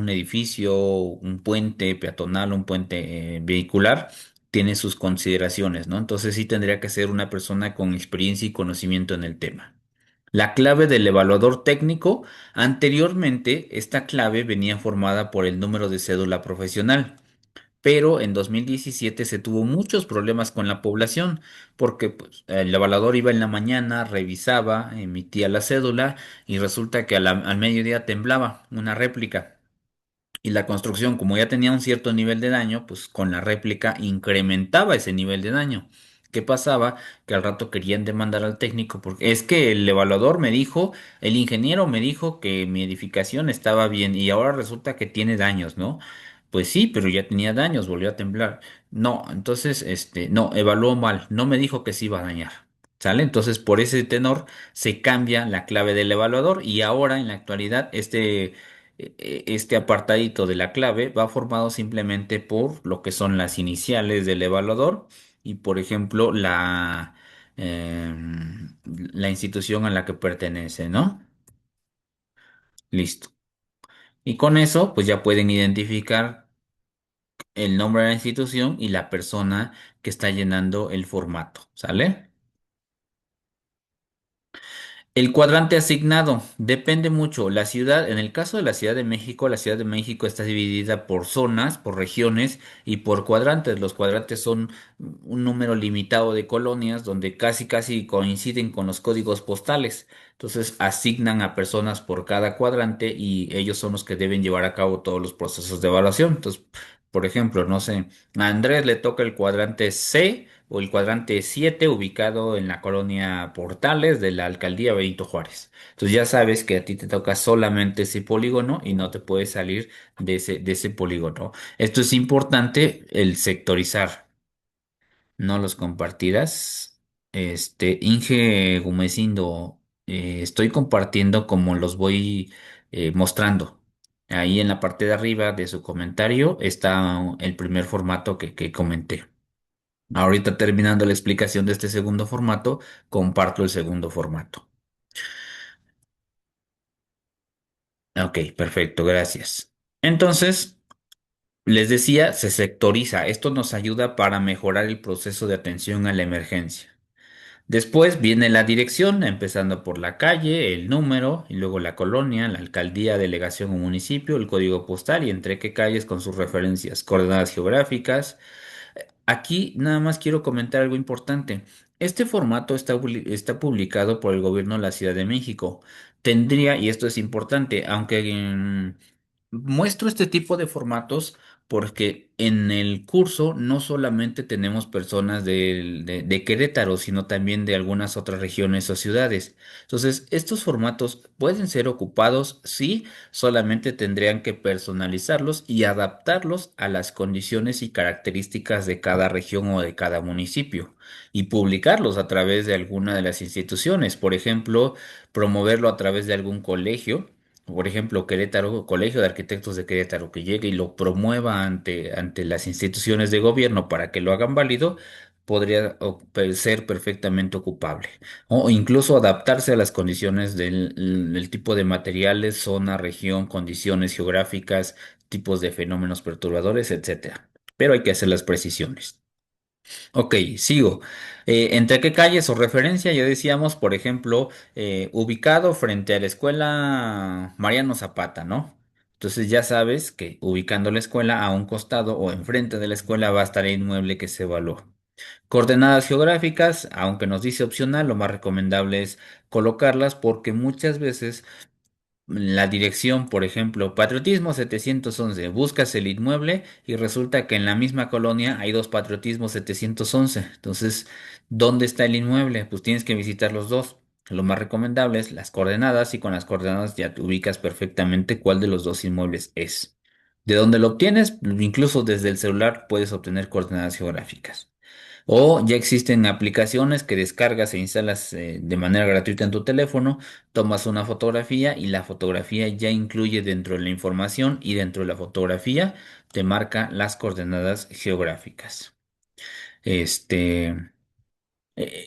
edificio, un puente peatonal, un puente vehicular. Tiene sus consideraciones, ¿no? Entonces sí tendría que ser una persona con experiencia y conocimiento en el tema. La clave del evaluador técnico, anteriormente esta clave venía formada por el número de cédula profesional, pero en 2017 se tuvo muchos problemas con la población porque pues, el evaluador iba en la mañana, revisaba, emitía la cédula y resulta que al mediodía temblaba una réplica. Y la construcción, como ya tenía un cierto nivel de daño, pues con la réplica incrementaba ese nivel de daño. ¿Qué pasaba? Que al rato querían demandar al técnico porque es que el evaluador me dijo, el ingeniero me dijo que mi edificación estaba bien y ahora resulta que tiene daños, ¿no? Pues sí, pero ya tenía daños, volvió a temblar. No, entonces, no, evaluó mal, no me dijo que se iba a dañar. ¿Sale? Entonces, por ese tenor se cambia la clave del evaluador y ahora en la actualidad este apartadito de la clave va formado simplemente por lo que son las iniciales del evaluador y, por ejemplo, la institución a la que pertenece, ¿no? Listo. Y con eso, pues ya pueden identificar el nombre de la institución y la persona que está llenando el formato, ¿sale? El cuadrante asignado depende mucho. La ciudad, en el caso de la Ciudad de México está dividida por zonas, por regiones y por cuadrantes. Los cuadrantes son un número limitado de colonias donde casi casi coinciden con los códigos postales. Entonces asignan a personas por cada cuadrante y ellos son los que deben llevar a cabo todos los procesos de evaluación. Entonces, por ejemplo, no sé, a Andrés le toca el cuadrante C o el cuadrante 7 ubicado en la colonia Portales de la alcaldía Benito Juárez. Entonces ya sabes que a ti te toca solamente ese polígono y no te puedes salir de ese polígono. Esto es importante, el sectorizar, no los compartirás. Inge Gumecindo, estoy compartiendo como los voy mostrando. Ahí en la parte de arriba de su comentario está el primer formato que comenté. Ahorita terminando la explicación de este segundo formato, comparto el segundo formato. Ok, perfecto, gracias. Entonces, les decía, se sectoriza. Esto nos ayuda para mejorar el proceso de atención a la emergencia. Después viene la dirección, empezando por la calle, el número, y luego la colonia, la alcaldía, delegación o municipio, el código postal y entre qué calles con sus referencias, coordenadas geográficas. Aquí nada más quiero comentar algo importante. Este formato está publicado por el gobierno de la Ciudad de México. Tendría, y esto es importante, aunque muestro este tipo de formatos porque en el curso no solamente tenemos personas de Querétaro, sino también de algunas otras regiones o ciudades. Entonces, estos formatos pueden ser ocupados, sí, solamente tendrían que personalizarlos y adaptarlos a las condiciones y características de cada región o de cada municipio y publicarlos a través de alguna de las instituciones. Por ejemplo, promoverlo a través de algún colegio. Por ejemplo, Querétaro, Colegio de Arquitectos de Querétaro, que llegue y lo promueva ante las instituciones de gobierno para que lo hagan válido, podría ser perfectamente ocupable. O incluso adaptarse a las condiciones del tipo de materiales, zona, región, condiciones geográficas, tipos de fenómenos perturbadores, etcétera. Pero hay que hacer las precisiones. Ok, sigo. ¿Entre qué calles o referencia? Ya decíamos, por ejemplo, ubicado frente a la escuela Mariano Zapata, ¿no? Entonces ya sabes que ubicando la escuela a un costado o enfrente de la escuela va a estar el inmueble que se evaluó. Coordenadas geográficas, aunque nos dice opcional, lo más recomendable es colocarlas porque muchas veces la dirección, por ejemplo, Patriotismo 711, buscas el inmueble y resulta que en la misma colonia hay dos Patriotismo 711. Entonces, ¿dónde está el inmueble? Pues tienes que visitar los dos. Lo más recomendable es las coordenadas y con las coordenadas ya te ubicas perfectamente cuál de los dos inmuebles es. ¿De dónde lo obtienes? Incluso desde el celular puedes obtener coordenadas geográficas. O ya existen aplicaciones que descargas e instalas de manera gratuita en tu teléfono, tomas una fotografía y la fotografía ya incluye dentro de la información y dentro de la fotografía te marca las coordenadas geográficas. Este,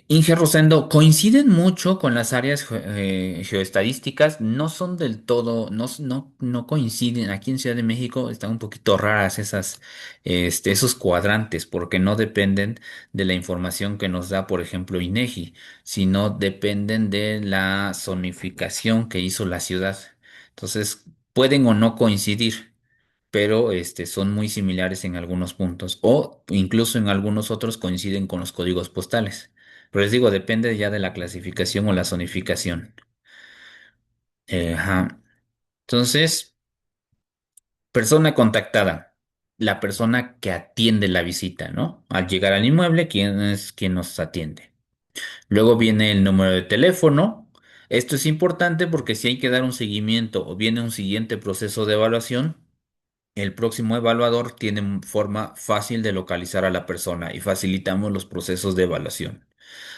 Inge Rosendo, coinciden mucho con las áreas geoestadísticas, no son del todo, no coinciden. Aquí en Ciudad de México están un poquito raras esos cuadrantes, porque no dependen de la información que nos da, por ejemplo, INEGI, sino dependen de la zonificación que hizo la ciudad. Entonces, pueden o no coincidir pero son muy similares en algunos puntos o incluso en algunos otros coinciden con los códigos postales. Pero les digo, depende ya de la clasificación o la zonificación. Ajá. Entonces, persona contactada, la persona que atiende la visita, ¿no? Al llegar al inmueble, ¿quién es quien nos atiende? Luego viene el número de teléfono. Esto es importante porque si hay que dar un seguimiento o viene un siguiente proceso de evaluación, el próximo evaluador tiene forma fácil de localizar a la persona y facilitamos los procesos de evaluación.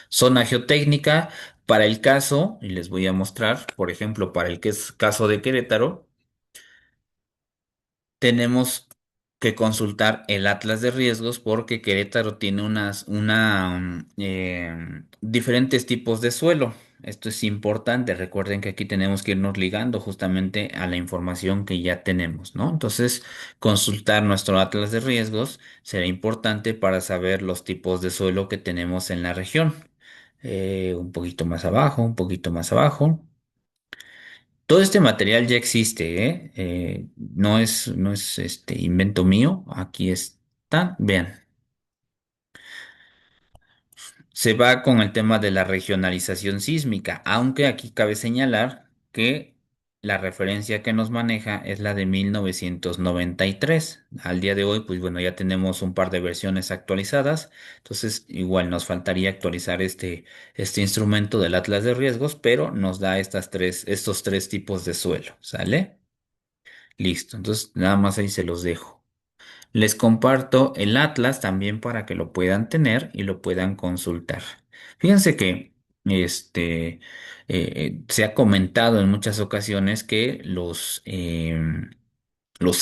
Zona geotécnica, para el caso, y les voy a mostrar, por ejemplo, para el que es caso de Querétaro, tenemos que consultar el Atlas de Riesgos porque Querétaro tiene diferentes tipos de suelo. Esto es importante. Recuerden que aquí tenemos que irnos ligando justamente a la información que ya tenemos, ¿no? Entonces, consultar nuestro Atlas de Riesgos será importante para saber los tipos de suelo que tenemos en la región. un poquito más abajo, un poquito más abajo. Todo este material ya existe, ¿eh? No es invento mío. Aquí está. Vean, se va con el tema de la regionalización sísmica, aunque aquí cabe señalar que la referencia que nos maneja es la de 1993. Al día de hoy, pues bueno, ya tenemos un par de versiones actualizadas, entonces igual nos faltaría actualizar este instrumento del Atlas de Riesgos, pero nos da estos tres tipos de suelo, ¿sale? Listo, entonces nada más ahí se los dejo. Les comparto el atlas también para que lo puedan tener y lo puedan consultar. Fíjense que se ha comentado en muchas ocasiones que los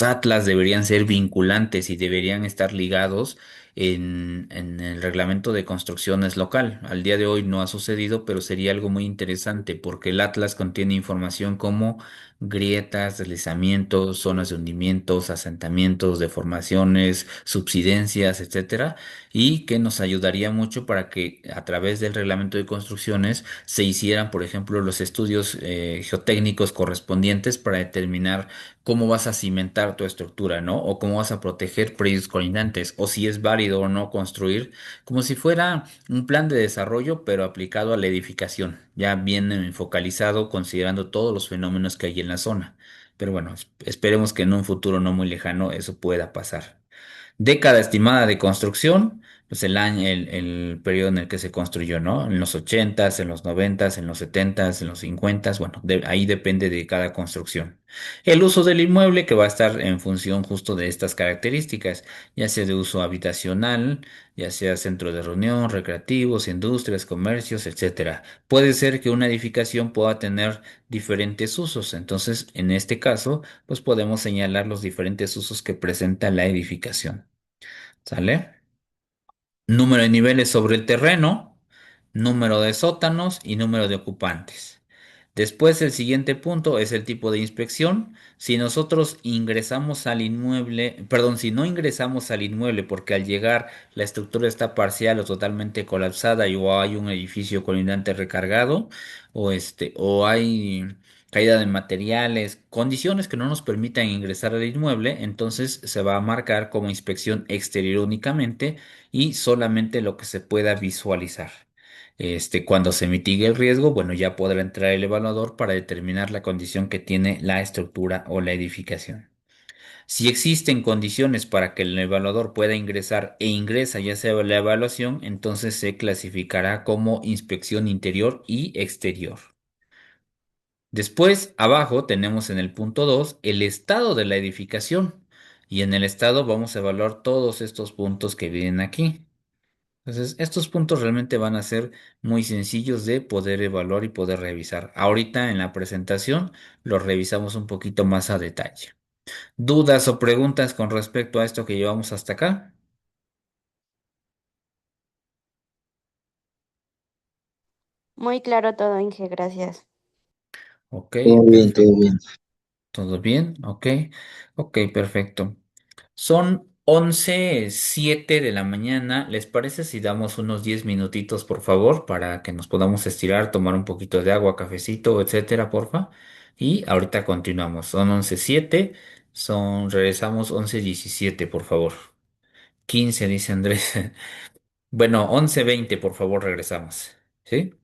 atlas deberían ser vinculantes y deberían estar ligados en el reglamento de construcciones local. Al día de hoy no ha sucedido, pero sería algo muy interesante porque el atlas contiene información como grietas, deslizamientos, zonas de hundimientos, asentamientos, deformaciones, subsidencias, etcétera, y que nos ayudaría mucho para que a través del reglamento de construcciones se hicieran, por ejemplo, los estudios geotécnicos correspondientes para determinar cómo vas a cimentar tu estructura, ¿no? O cómo vas a proteger predios colindantes, o si es válido o no construir, como si fuera un plan de desarrollo, pero aplicado a la edificación, ya bien focalizado, considerando todos los fenómenos que hay en la zona. Pero bueno, esperemos que en un futuro no muy lejano eso pueda pasar. Década estimada de construcción, pues el año, el periodo en el que se construyó, ¿no? En los ochentas, en los noventas, en los setentas, en los cincuentas, bueno, ahí depende de cada construcción. El uso del inmueble que va a estar en función justo de estas características, ya sea de uso habitacional, ya sea centro de reunión, recreativos, industrias, comercios, etcétera. Puede ser que una edificación pueda tener diferentes usos, entonces en este caso, pues podemos señalar los diferentes usos que presenta la edificación. ¿Sale? Número de niveles sobre el terreno, número de sótanos y número de ocupantes. Después, el siguiente punto es el tipo de inspección. Si nosotros ingresamos al inmueble, perdón, si no ingresamos al inmueble porque al llegar la estructura está parcial o totalmente colapsada y o hay un edificio colindante recargado o hay caída de materiales, condiciones que no nos permitan ingresar al inmueble, entonces se va a marcar como inspección exterior únicamente y solamente lo que se pueda visualizar. Cuando se mitigue el riesgo, bueno, ya podrá entrar el evaluador para determinar la condición que tiene la estructura o la edificación. Si existen condiciones para que el evaluador pueda ingresar e ingresa ya sea la evaluación, entonces se clasificará como inspección interior y exterior. Después, abajo tenemos en el punto 2 el estado de la edificación y en el estado vamos a evaluar todos estos puntos que vienen aquí. Entonces, estos puntos realmente van a ser muy sencillos de poder evaluar y poder revisar. Ahorita en la presentación los revisamos un poquito más a detalle. ¿Dudas o preguntas con respecto a esto que llevamos hasta acá? Muy claro todo, Inge, gracias. Ok, Todo bien, todo perfecto. bien. ¿Todo bien? Ok, ok, perfecto. Son 11:07 de la mañana. ¿Les parece si damos unos 10 minutitos, por favor, para que nos podamos estirar, tomar un poquito de agua, cafecito, etcétera, porfa? Y ahorita continuamos. Son 11:07. Regresamos 11:17, por favor. 15, dice Andrés. Bueno, 11:20, por favor, regresamos. ¿Sí?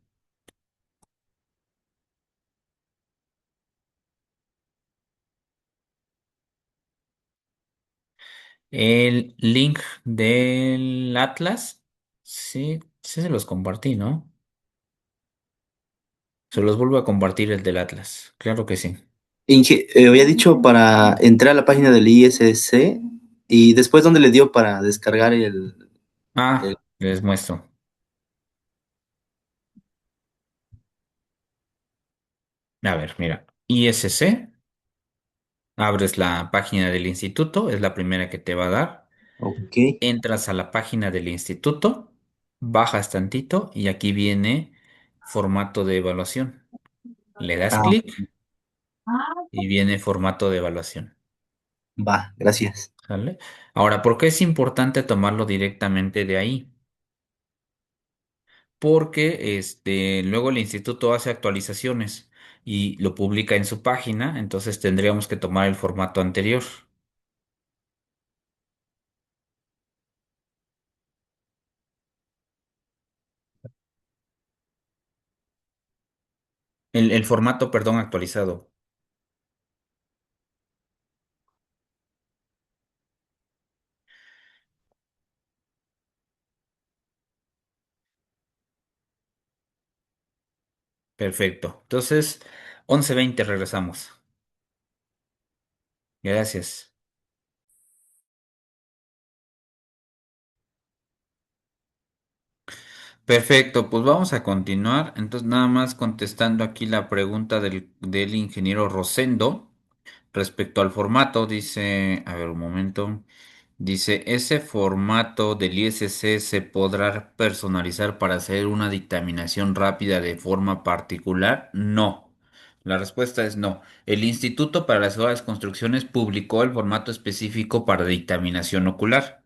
El link del Atlas. Sí, sí se los compartí, ¿no? Se los vuelvo a compartir el del Atlas. Claro que sí. Inge, había dicho para entrar a la página del ISC y después dónde le dio para descargar el- Ah, les muestro. A ver, mira. ISC, abres la página del instituto, es la primera que te va a dar. Ok. Entras a la página del instituto, bajas tantito y aquí viene formato de evaluación. Le das Ah, clic y viene formato de evaluación. va, gracias. ¿Sale? Ahora, ¿por qué es importante tomarlo directamente de ahí? porque luego el instituto hace actualizaciones y lo publica en su página, entonces tendríamos que tomar el formato anterior. El formato, perdón, actualizado. Perfecto. Entonces, 11:20 regresamos. Gracias. Perfecto, pues vamos a continuar. Entonces, nada más contestando aquí la pregunta del ingeniero Rosendo respecto al formato, dice, a ver un momento, dice, ¿ese formato del ISC se podrá personalizar para hacer una dictaminación rápida de forma particular? No. La respuesta es no. El Instituto para las Nuevas Construcciones publicó el formato específico para dictaminación ocular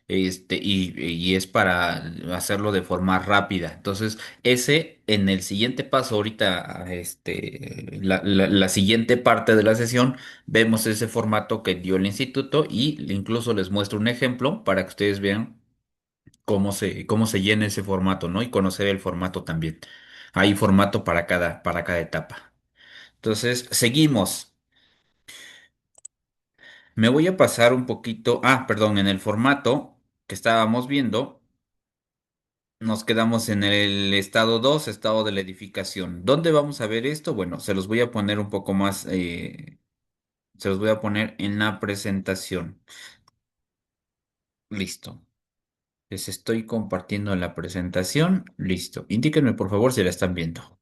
y es para hacerlo de forma rápida. Entonces, ese en el siguiente paso, ahorita, la siguiente parte de la sesión, vemos ese formato que dio el instituto y incluso les muestro un ejemplo para que ustedes vean cómo se llena ese formato, ¿no? Y conocer el formato también. Hay formato para cada etapa. Entonces, seguimos. Me voy a pasar un poquito, perdón, en el formato que estábamos viendo. Nos quedamos en el estado 2, estado de la edificación. ¿Dónde vamos a ver esto? Bueno, se los voy a poner un poco más, se los voy a poner en la presentación. Listo. Les estoy compartiendo la presentación. Listo. Indíquenme por favor si la están viendo.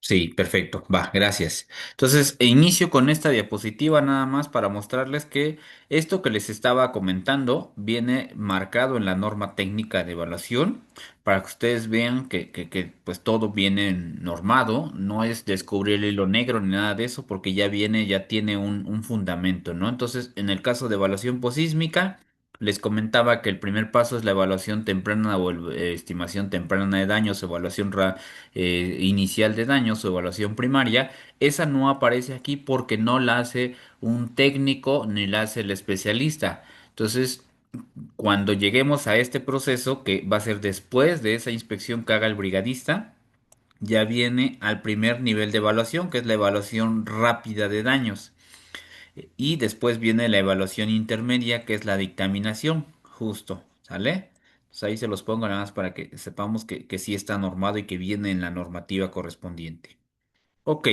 Sí, perfecto. Va, gracias. Entonces, inicio con esta diapositiva nada más para mostrarles que esto que les estaba comentando viene marcado en la norma técnica de evaluación para que ustedes vean que, pues todo viene normado, no es descubrir el hilo negro ni nada de eso porque ya viene, ya tiene un fundamento, ¿no? Entonces, en el caso de evaluación posísmica, les comentaba que el primer paso es la evaluación temprana o estimación temprana de daños, inicial de daños o evaluación primaria. Esa no aparece aquí porque no la hace un técnico ni la hace el especialista. Entonces, cuando lleguemos a este proceso, que va a ser después de esa inspección que haga el brigadista, ya viene al primer nivel de evaluación, que es la evaluación rápida de daños. Y después viene la evaluación intermedia, que es la dictaminación, justo, ¿sale? Pues ahí se los pongo nada más para que sepamos que sí está normado y que viene en la normativa correspondiente. Ok,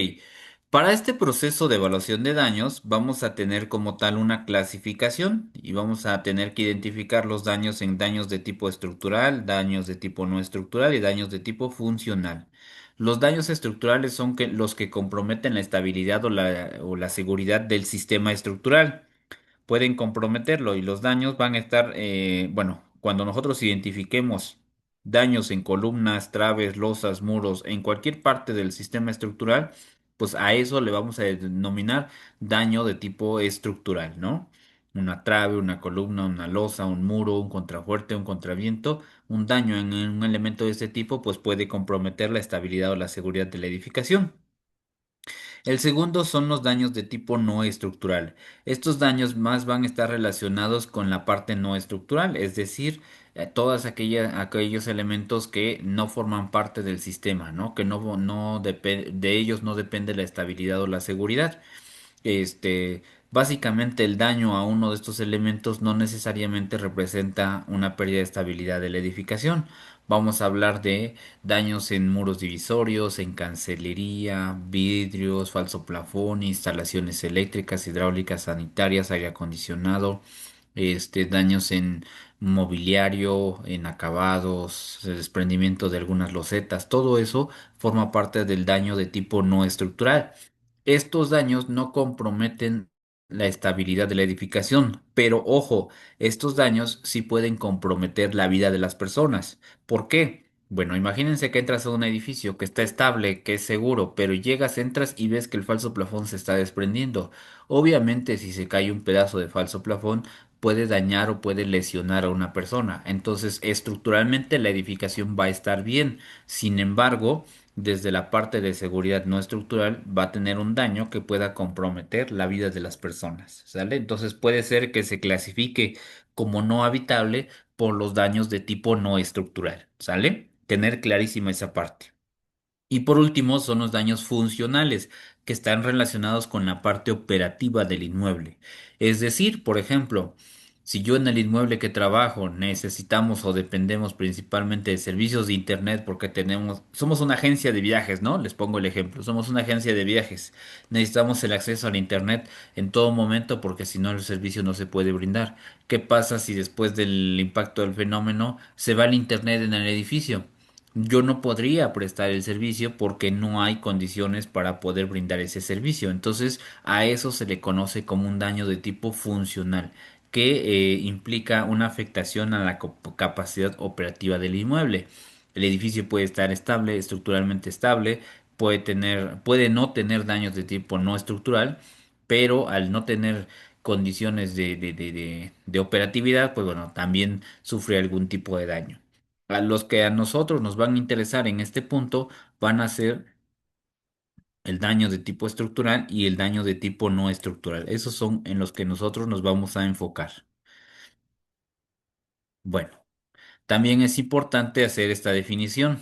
para este proceso de evaluación de daños vamos a tener como tal una clasificación y vamos a tener que identificar los daños en daños de tipo estructural, daños de tipo no estructural y daños de tipo funcional. Los daños estructurales son los que comprometen la estabilidad o la seguridad del sistema estructural, pueden comprometerlo y los daños van a estar, bueno, cuando nosotros identifiquemos daños en columnas, traves, losas, muros, en cualquier parte del sistema estructural, pues a eso le vamos a denominar daño de tipo estructural, ¿no? Una trave, una columna, una losa, un muro, un contrafuerte, un contraviento, un daño en un elemento de este tipo, pues puede comprometer la estabilidad o la seguridad de la edificación. El segundo son los daños de tipo no estructural. Estos daños más van a estar relacionados con la parte no estructural, es decir, todas aquellos elementos que no forman parte del sistema, ¿no? Que de ellos no depende la estabilidad o la seguridad. Básicamente el daño a uno de estos elementos no necesariamente representa una pérdida de estabilidad de la edificación. Vamos a hablar de daños en muros divisorios, en cancelería, vidrios, falso plafón, instalaciones eléctricas, hidráulicas, sanitarias, aire acondicionado, daños en mobiliario, en acabados, el desprendimiento de algunas losetas, todo eso forma parte del daño de tipo no estructural. Estos daños no comprometen la estabilidad de la edificación, pero ojo, estos daños sí pueden comprometer la vida de las personas. ¿Por qué? Bueno, imagínense que entras a un edificio que está estable, que es seguro, pero llegas, entras y ves que el falso plafón se está desprendiendo. Obviamente, si se cae un pedazo de falso plafón, puede dañar o puede lesionar a una persona. Entonces, estructuralmente la edificación va a estar bien. Sin embargo, desde la parte de seguridad no estructural va a tener un daño que pueda comprometer la vida de las personas, ¿sale? Entonces, puede ser que se clasifique como no habitable por los daños de tipo no estructural, ¿sale? Tener clarísima esa parte. Y por último, son los daños funcionales, que están relacionados con la parte operativa del inmueble. Es decir, por ejemplo, si yo en el inmueble que trabajo necesitamos o dependemos principalmente de servicios de internet porque somos una agencia de viajes, ¿no? Les pongo el ejemplo, somos una agencia de viajes. Necesitamos el acceso al internet en todo momento porque si no el servicio no se puede brindar. ¿Qué pasa si después del impacto del fenómeno se va el internet en el edificio? Yo no podría prestar el servicio porque no hay condiciones para poder brindar ese servicio. Entonces, a eso se le conoce como un daño de tipo funcional, que implica una afectación a la capacidad operativa del inmueble. El edificio puede estar estable, estructuralmente estable, puede no tener daños de tipo no estructural, pero al no tener condiciones de operatividad, pues bueno, también sufre algún tipo de daño. A los que a nosotros nos van a interesar en este punto van a ser el daño de tipo estructural y el daño de tipo no estructural. Esos son en los que nosotros nos vamos a enfocar. Bueno, también es importante hacer esta definición.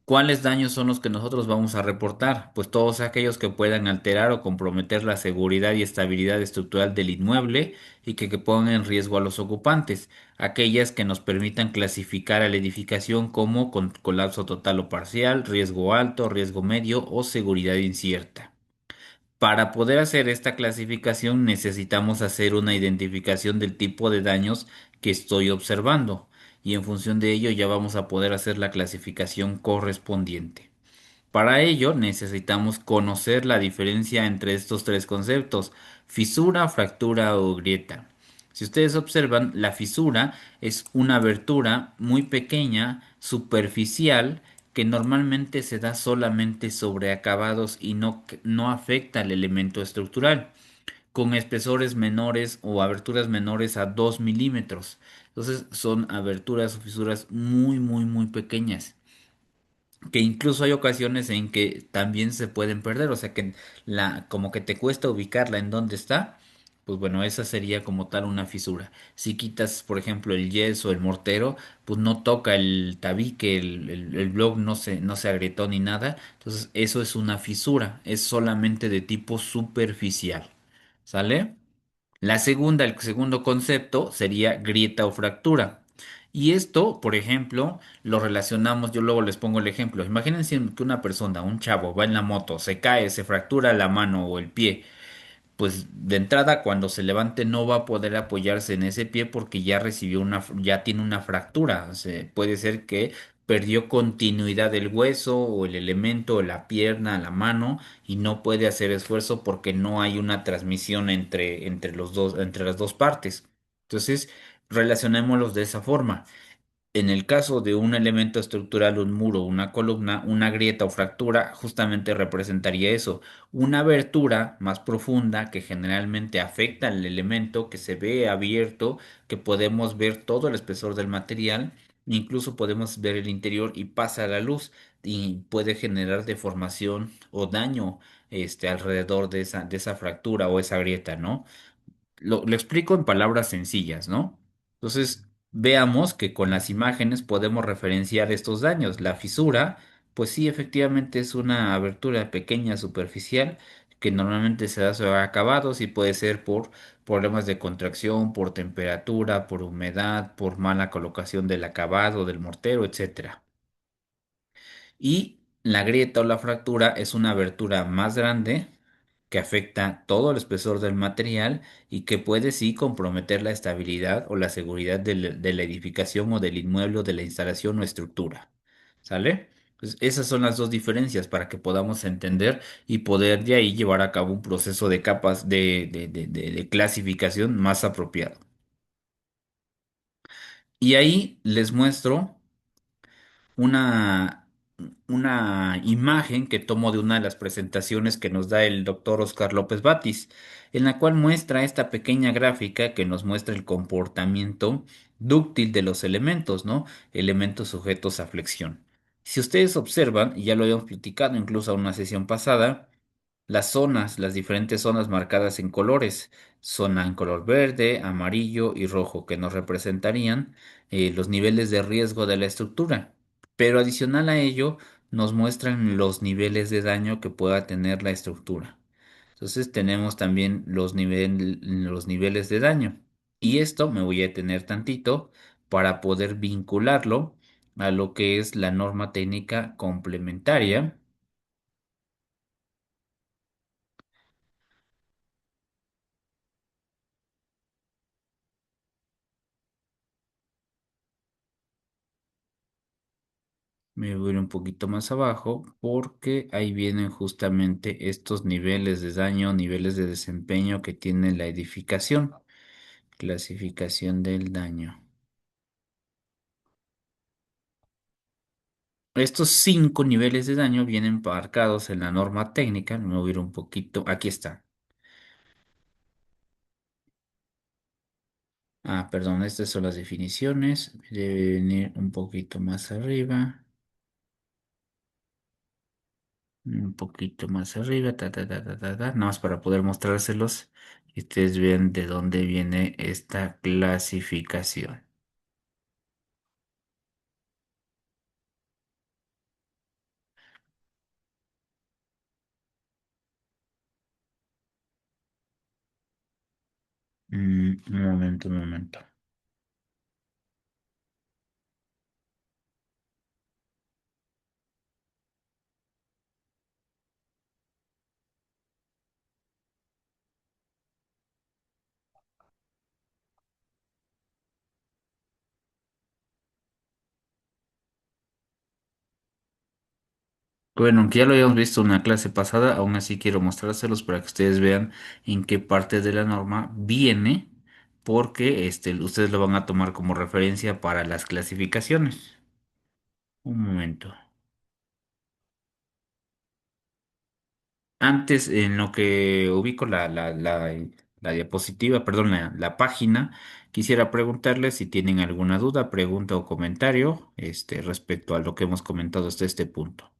¿Cuáles daños son los que nosotros vamos a reportar? Pues todos aquellos que puedan alterar o comprometer la seguridad y estabilidad estructural del inmueble y que pongan en riesgo a los ocupantes. Aquellas que nos permitan clasificar a la edificación como con colapso total o parcial, riesgo alto, riesgo medio o seguridad incierta. Para poder hacer esta clasificación necesitamos hacer una identificación del tipo de daños que estoy observando y en función de ello ya vamos a poder hacer la clasificación correspondiente. Para ello necesitamos conocer la diferencia entre estos tres conceptos: fisura, fractura o grieta. Si ustedes observan, la fisura es una abertura muy pequeña, superficial, que normalmente se da solamente sobre acabados y no afecta al elemento estructural, con espesores menores o aberturas menores a 2 milímetros. Entonces son aberturas o fisuras muy, muy, muy pequeñas, que incluso hay ocasiones en que también se pueden perder, o sea que como que te cuesta ubicarla en dónde está, pues bueno, esa sería como tal una fisura. Si quitas, por ejemplo, el yeso, el mortero, pues no toca el tabique, el block no se agrietó ni nada, entonces eso es una fisura, es solamente de tipo superficial, ¿sale? El segundo concepto sería grieta o fractura. Y esto, por ejemplo, lo relacionamos, yo luego les pongo el ejemplo. Imagínense que una persona, un chavo, va en la moto, se cae, se fractura la mano o el pie. Pues de entrada, cuando se levante no va a poder apoyarse en ese pie porque ya tiene una fractura. O sea, puede ser que perdió continuidad del hueso o el elemento, o la pierna, la mano, y no puede hacer esfuerzo porque no hay una transmisión entre las dos partes. Entonces, relacionémoslos de esa forma. En el caso de un elemento estructural, un muro, una columna, una grieta o fractura justamente representaría eso, una abertura más profunda que generalmente afecta al elemento, que se ve abierto, que podemos ver todo el espesor del material, incluso podemos ver el interior y pasa la luz y puede generar deformación o daño alrededor de esa fractura o esa grieta, ¿no? Lo explico en palabras sencillas, ¿no? Entonces, veamos que con las imágenes podemos referenciar estos daños. La fisura, pues sí, efectivamente es una abertura pequeña, superficial, que normalmente se da sobre acabados y puede ser por problemas de contracción, por temperatura, por humedad, por mala colocación del acabado, del mortero, etcétera. Y la grieta o la fractura es una abertura más grande que afecta todo el espesor del material y que puede sí comprometer la estabilidad o la seguridad de la edificación o del inmueble o de la instalación o estructura. ¿Sale? Pues esas son las dos diferencias para que podamos entender y poder de ahí llevar a cabo un proceso de capas de clasificación más apropiado. Y ahí les muestro una, una imagen que tomo de una de las presentaciones que nos da el doctor Oscar López Batis, en la cual muestra esta pequeña gráfica que nos muestra el comportamiento dúctil de los elementos, ¿no? Elementos sujetos a flexión. Si ustedes observan, y ya lo habíamos platicado incluso en una sesión pasada, las zonas, las diferentes zonas marcadas en colores, zona en color verde, amarillo y rojo, que nos representarían los niveles de riesgo de la estructura. Pero adicional a ello, nos muestran los niveles de daño que pueda tener la estructura. Entonces tenemos también los niveles de daño. Y esto me voy a detener tantito para poder vincularlo a lo que es la norma técnica complementaria. Me voy a ir un poquito más abajo porque ahí vienen justamente estos niveles de daño, niveles de desempeño que tiene la edificación. Clasificación del daño. Estos 5 niveles de daño vienen marcados en la norma técnica. Me voy a ir un poquito. Aquí está. Ah, perdón, estas son las definiciones. Debe venir un poquito más arriba. Un poquito más arriba. Nada más para poder mostrárselos y ustedes vean de dónde viene esta clasificación. Un momento, un momento. Bueno, aunque ya lo habíamos visto en una clase pasada, aún así quiero mostrárselos para que ustedes vean en qué parte de la norma viene, porque ustedes lo van a tomar como referencia para las clasificaciones. Un momento. Antes, en lo que ubico la diapositiva, perdón, la página, quisiera preguntarles si tienen alguna duda, pregunta o comentario, respecto a lo que hemos comentado hasta este punto.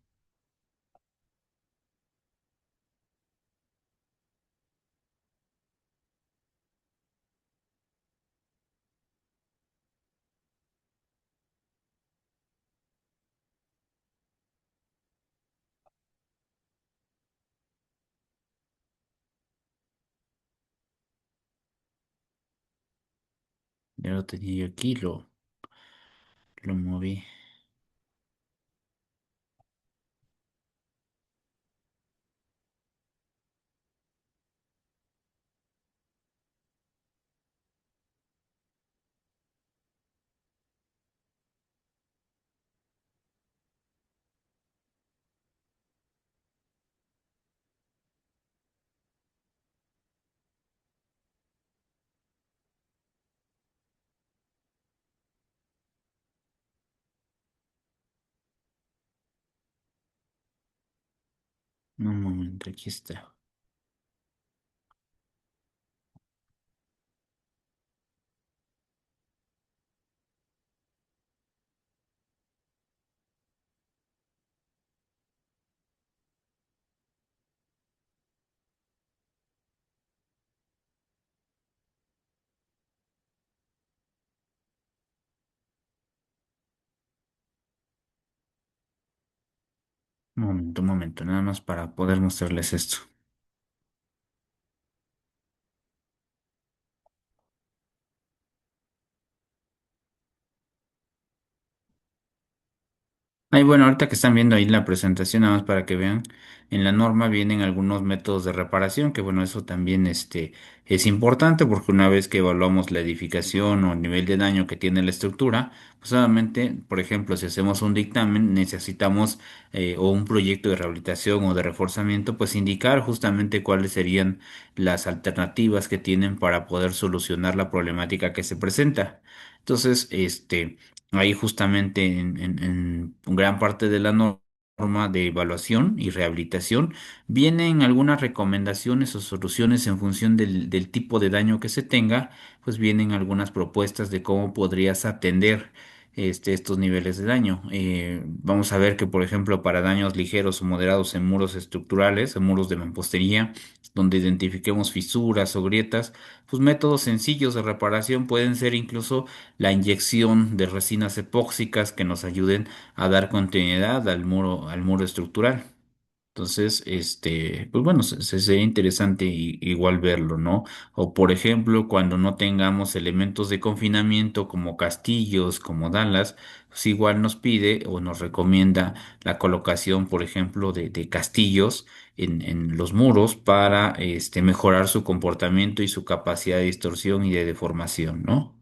Ya lo tenía yo aquí, lo moví. Un momento, aquí está. Un momento, nada más para poder mostrarles esto. Ay, bueno, ahorita que están viendo ahí la presentación, nada más para que vean, en la norma vienen algunos métodos de reparación, que bueno, eso también es importante porque una vez que evaluamos la edificación o el nivel de daño que tiene la estructura, pues obviamente, por ejemplo, si hacemos un dictamen, necesitamos o un proyecto de rehabilitación o de reforzamiento, pues indicar justamente cuáles serían las alternativas que tienen para poder solucionar la problemática que se presenta. Entonces, Ahí justamente en gran parte de la norma de evaluación y rehabilitación vienen algunas recomendaciones o soluciones en función del tipo de daño que se tenga, pues vienen algunas propuestas de cómo podrías atender estos niveles de daño. Vamos a ver que, por ejemplo, para daños ligeros o moderados en muros estructurales, en muros de mampostería, donde identifiquemos fisuras o grietas, pues métodos sencillos de reparación pueden ser incluso la inyección de resinas epóxicas que nos ayuden a dar continuidad al muro estructural. Entonces, pues bueno, sería interesante igual verlo, ¿no? O por ejemplo, cuando no tengamos elementos de confinamiento como castillos, como dalas, pues igual nos pide o nos recomienda la colocación, por ejemplo, de castillos en los muros para mejorar su comportamiento y su capacidad de distorsión y de deformación, ¿no?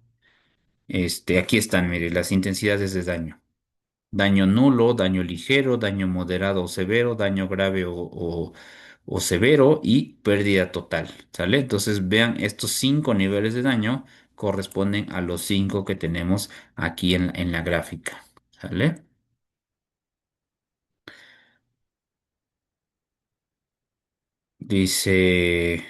Aquí están, mire, las intensidades de daño. Daño nulo, daño ligero, daño moderado o severo, daño grave o severo y pérdida total. ¿Sale? Entonces vean, estos 5 niveles de daño corresponden a los 5 que tenemos aquí en la gráfica. ¿Sale? Dice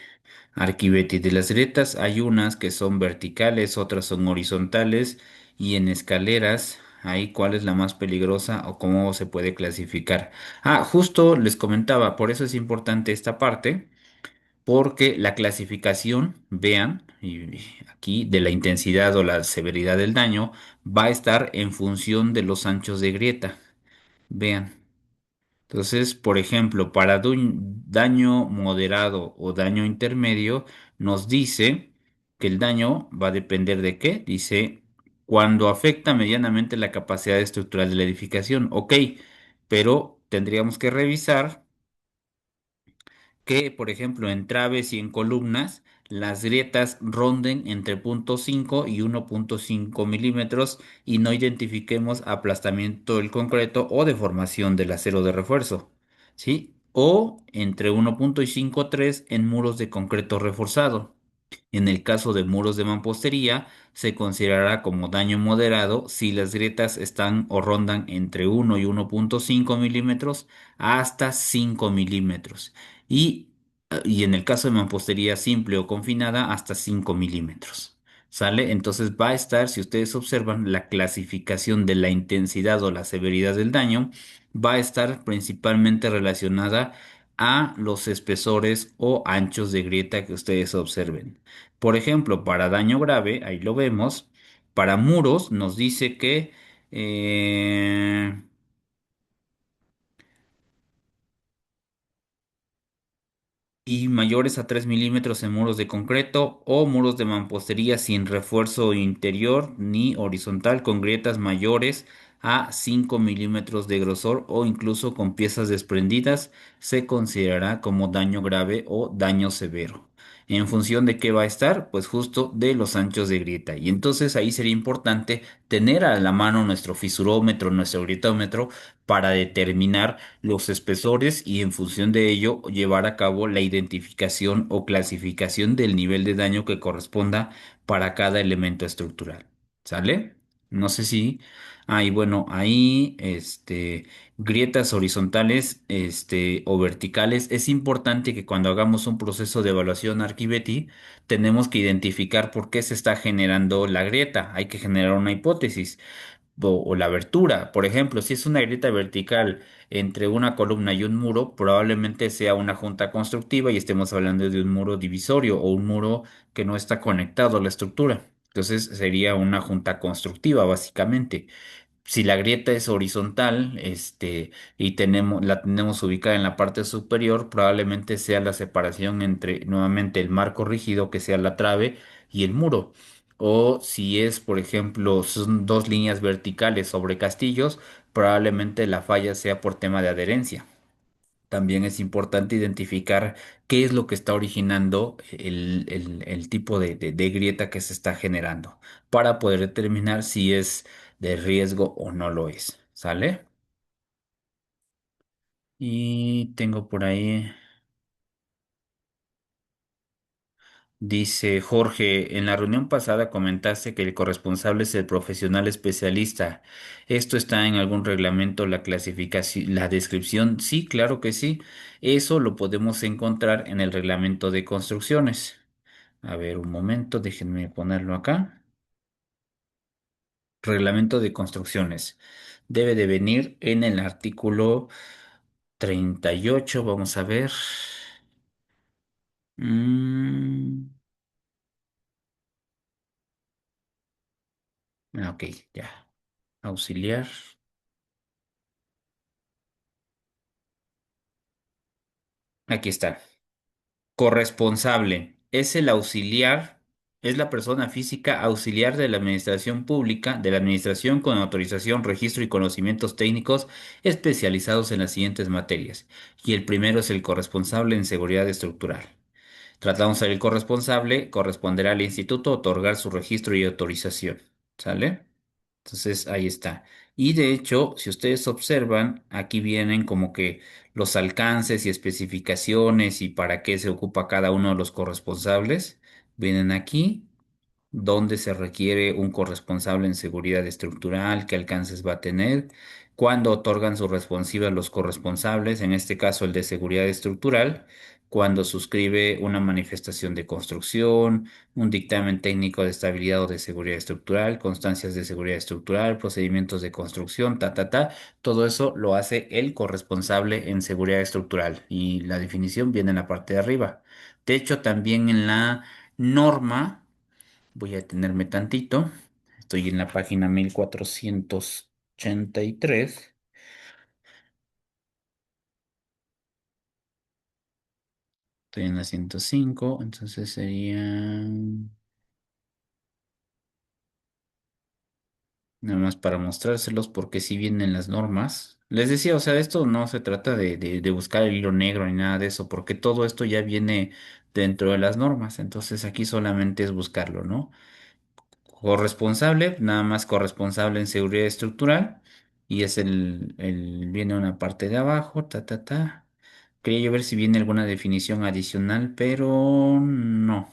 Archivetti, de las grietas hay unas que son verticales, otras son horizontales y en escaleras hay cuál es la más peligrosa o cómo se puede clasificar. Ah, justo les comentaba, por eso es importante esta parte, porque la clasificación, vean, y aquí de la intensidad o la severidad del daño va a estar en función de los anchos de grieta. Vean. Entonces, por ejemplo, para daño moderado o daño intermedio, nos dice que el daño va a depender de qué. Dice, cuando afecta medianamente la capacidad estructural de la edificación. Ok, pero tendríamos que revisar que, por ejemplo, en traves y en columnas, las grietas ronden entre 0,5 y 1,5 milímetros y no identifiquemos aplastamiento del concreto o deformación del acero de refuerzo, ¿sí? O entre 1,53 en muros de concreto reforzado. En el caso de muros de mampostería, se considerará como daño moderado si las grietas están o rondan entre 1 y 1,5 milímetros hasta 5 milímetros. Y, y en el caso de mampostería simple o confinada, hasta 5 milímetros. ¿Sale? Entonces va a estar, si ustedes observan, la clasificación de la intensidad o la severidad del daño, va a estar principalmente relacionada a los espesores o anchos de grieta que ustedes observen. Por ejemplo, para daño grave, ahí lo vemos, para muros nos dice que eh, y mayores a 3 milímetros en muros de concreto o muros de mampostería sin refuerzo interior ni horizontal con grietas mayores a 5 milímetros de grosor o incluso con piezas desprendidas se considerará como daño grave o daño severo. ¿En función de qué va a estar? Pues justo de los anchos de grieta. Y entonces ahí sería importante tener a la mano nuestro fisurómetro, nuestro grietómetro para determinar los espesores y en función de ello llevar a cabo la identificación o clasificación del nivel de daño que corresponda para cada elemento estructural. ¿Sale? No sé si. Ah, y bueno, ahí, grietas horizontales, o verticales. Es importante que cuando hagamos un proceso de evaluación Archivetti, tenemos que identificar por qué se está generando la grieta. Hay que generar una hipótesis o la abertura. Por ejemplo, si es una grieta vertical entre una columna y un muro, probablemente sea una junta constructiva y estemos hablando de un muro divisorio o un muro que no está conectado a la estructura. Entonces sería una junta constructiva, básicamente. Si la grieta es horizontal, y la tenemos ubicada en la parte superior, probablemente sea la separación entre nuevamente el marco rígido, que sea la trave, y el muro. O si es, por ejemplo, son dos líneas verticales sobre castillos, probablemente la falla sea por tema de adherencia. También es importante identificar qué es lo que está originando el tipo de grieta que se está generando para poder determinar si es de riesgo o no lo es. ¿Sale? Y tengo por ahí. Dice Jorge, en la reunión pasada comentaste que el corresponsable es el profesional especialista. ¿Esto está en algún reglamento, la clasificación, la descripción? Sí, claro que sí. Eso lo podemos encontrar en el reglamento de construcciones. A ver, un momento, déjenme ponerlo acá. Reglamento de construcciones. Debe de venir en el artículo 38. Vamos a ver. Mm, ok, ya. Auxiliar. Aquí está. Corresponsable. Es el auxiliar, es la persona física auxiliar de la administración pública, de la administración con autorización, registro y conocimientos técnicos especializados en las siguientes materias. Y el primero es el corresponsable en seguridad estructural. Tratamos al corresponsable, corresponderá al instituto otorgar su registro y autorización. ¿Sale? Entonces ahí está. Y de hecho, si ustedes observan, aquí vienen como que los alcances y especificaciones y para qué se ocupa cada uno de los corresponsables. Vienen aquí dónde se requiere un corresponsable en seguridad estructural, qué alcances va a tener, cuándo otorgan su responsiva a los corresponsables, en este caso el de seguridad estructural, cuando suscribe una manifestación de construcción, un dictamen técnico de estabilidad o de seguridad estructural, constancias de seguridad estructural, procedimientos de construcción, todo eso lo hace el corresponsable en seguridad estructural y la definición viene en la parte de arriba. De hecho, también en la norma. Voy a detenerme tantito. Estoy en la página 1483. Estoy en la 105. Entonces serían. Nada más para mostrárselos porque si vienen las normas. Les decía, o sea, esto no se trata de buscar el hilo negro ni nada de eso, porque todo esto ya viene dentro de las normas. Entonces aquí solamente es buscarlo, ¿no? Corresponsable, nada más corresponsable en seguridad estructural. Y es viene una parte de abajo, ta. Quería yo ver si viene alguna definición adicional, pero no.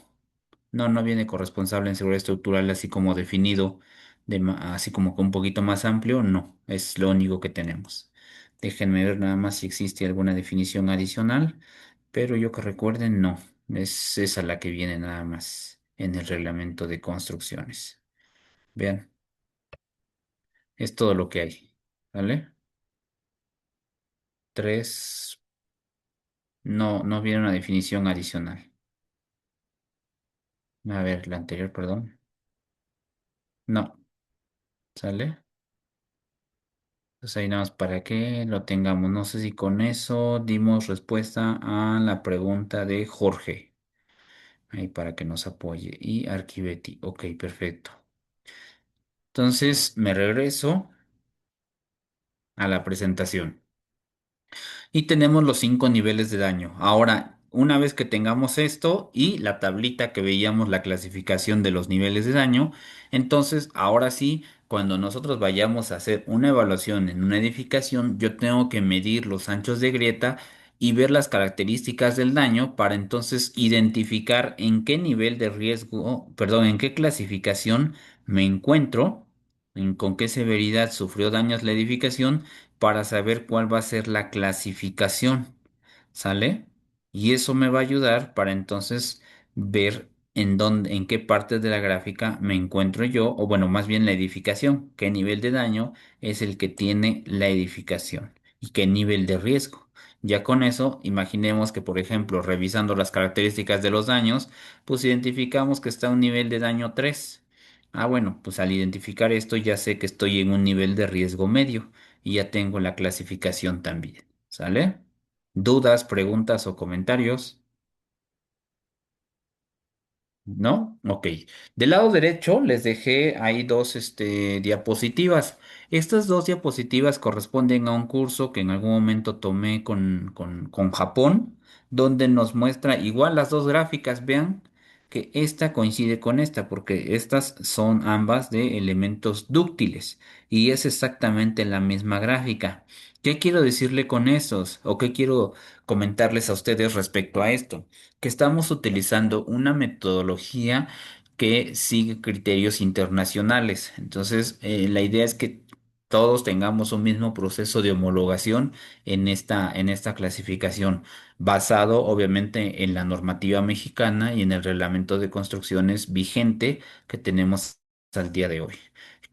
No viene corresponsable en seguridad estructural así como definido, así como que un poquito más amplio, no. Es lo único que tenemos. Déjenme ver nada más si existe alguna definición adicional, pero yo que recuerden, no. Es esa la que viene nada más en el reglamento de construcciones. Vean, es todo lo que hay. ¿Vale? Tres. No viene una definición adicional. A ver, la anterior, perdón. No, ¿sale? Entonces ahí nada más para que lo tengamos. No sé si con eso dimos respuesta a la pregunta de Jorge. Ahí para que nos apoye. Y Archivetti. Ok, perfecto. Entonces me regreso a la presentación. Y tenemos los 5 niveles de daño. Ahora, una vez que tengamos esto y la tablita que veíamos, la clasificación de los niveles de daño, entonces ahora sí, cuando nosotros vayamos a hacer una evaluación en una edificación, yo tengo que medir los anchos de grieta y ver las características del daño para entonces identificar en qué nivel de riesgo, perdón, en qué clasificación me encuentro, con qué severidad sufrió daños la edificación para saber cuál va a ser la clasificación, ¿sale? Y eso me va a ayudar para entonces ver en qué parte de la gráfica me encuentro yo, o bueno, más bien la edificación, qué nivel de daño es el que tiene la edificación y qué nivel de riesgo. Ya con eso, imaginemos que, por ejemplo, revisando las características de los daños, pues identificamos que está un nivel de daño 3. Ah, bueno, pues al identificar esto ya sé que estoy en un nivel de riesgo medio y ya tengo la clasificación también. ¿Sale? ¿Dudas, preguntas o comentarios? ¿No? Ok. Del lado derecho les dejé ahí dos diapositivas. Estas dos diapositivas corresponden a un curso que en algún momento tomé con Japón, donde nos muestra igual las dos gráficas, vean. que esta coincide con esta, porque estas son ambas de elementos dúctiles y es exactamente la misma gráfica. ¿Qué quiero decirle con esos? ¿O qué quiero comentarles a ustedes respecto a esto? Que estamos utilizando una metodología que sigue criterios internacionales. Entonces, la idea es que todos tengamos un mismo proceso de homologación en esta clasificación, basado obviamente en la normativa mexicana y en el reglamento de construcciones vigente que tenemos al día de hoy.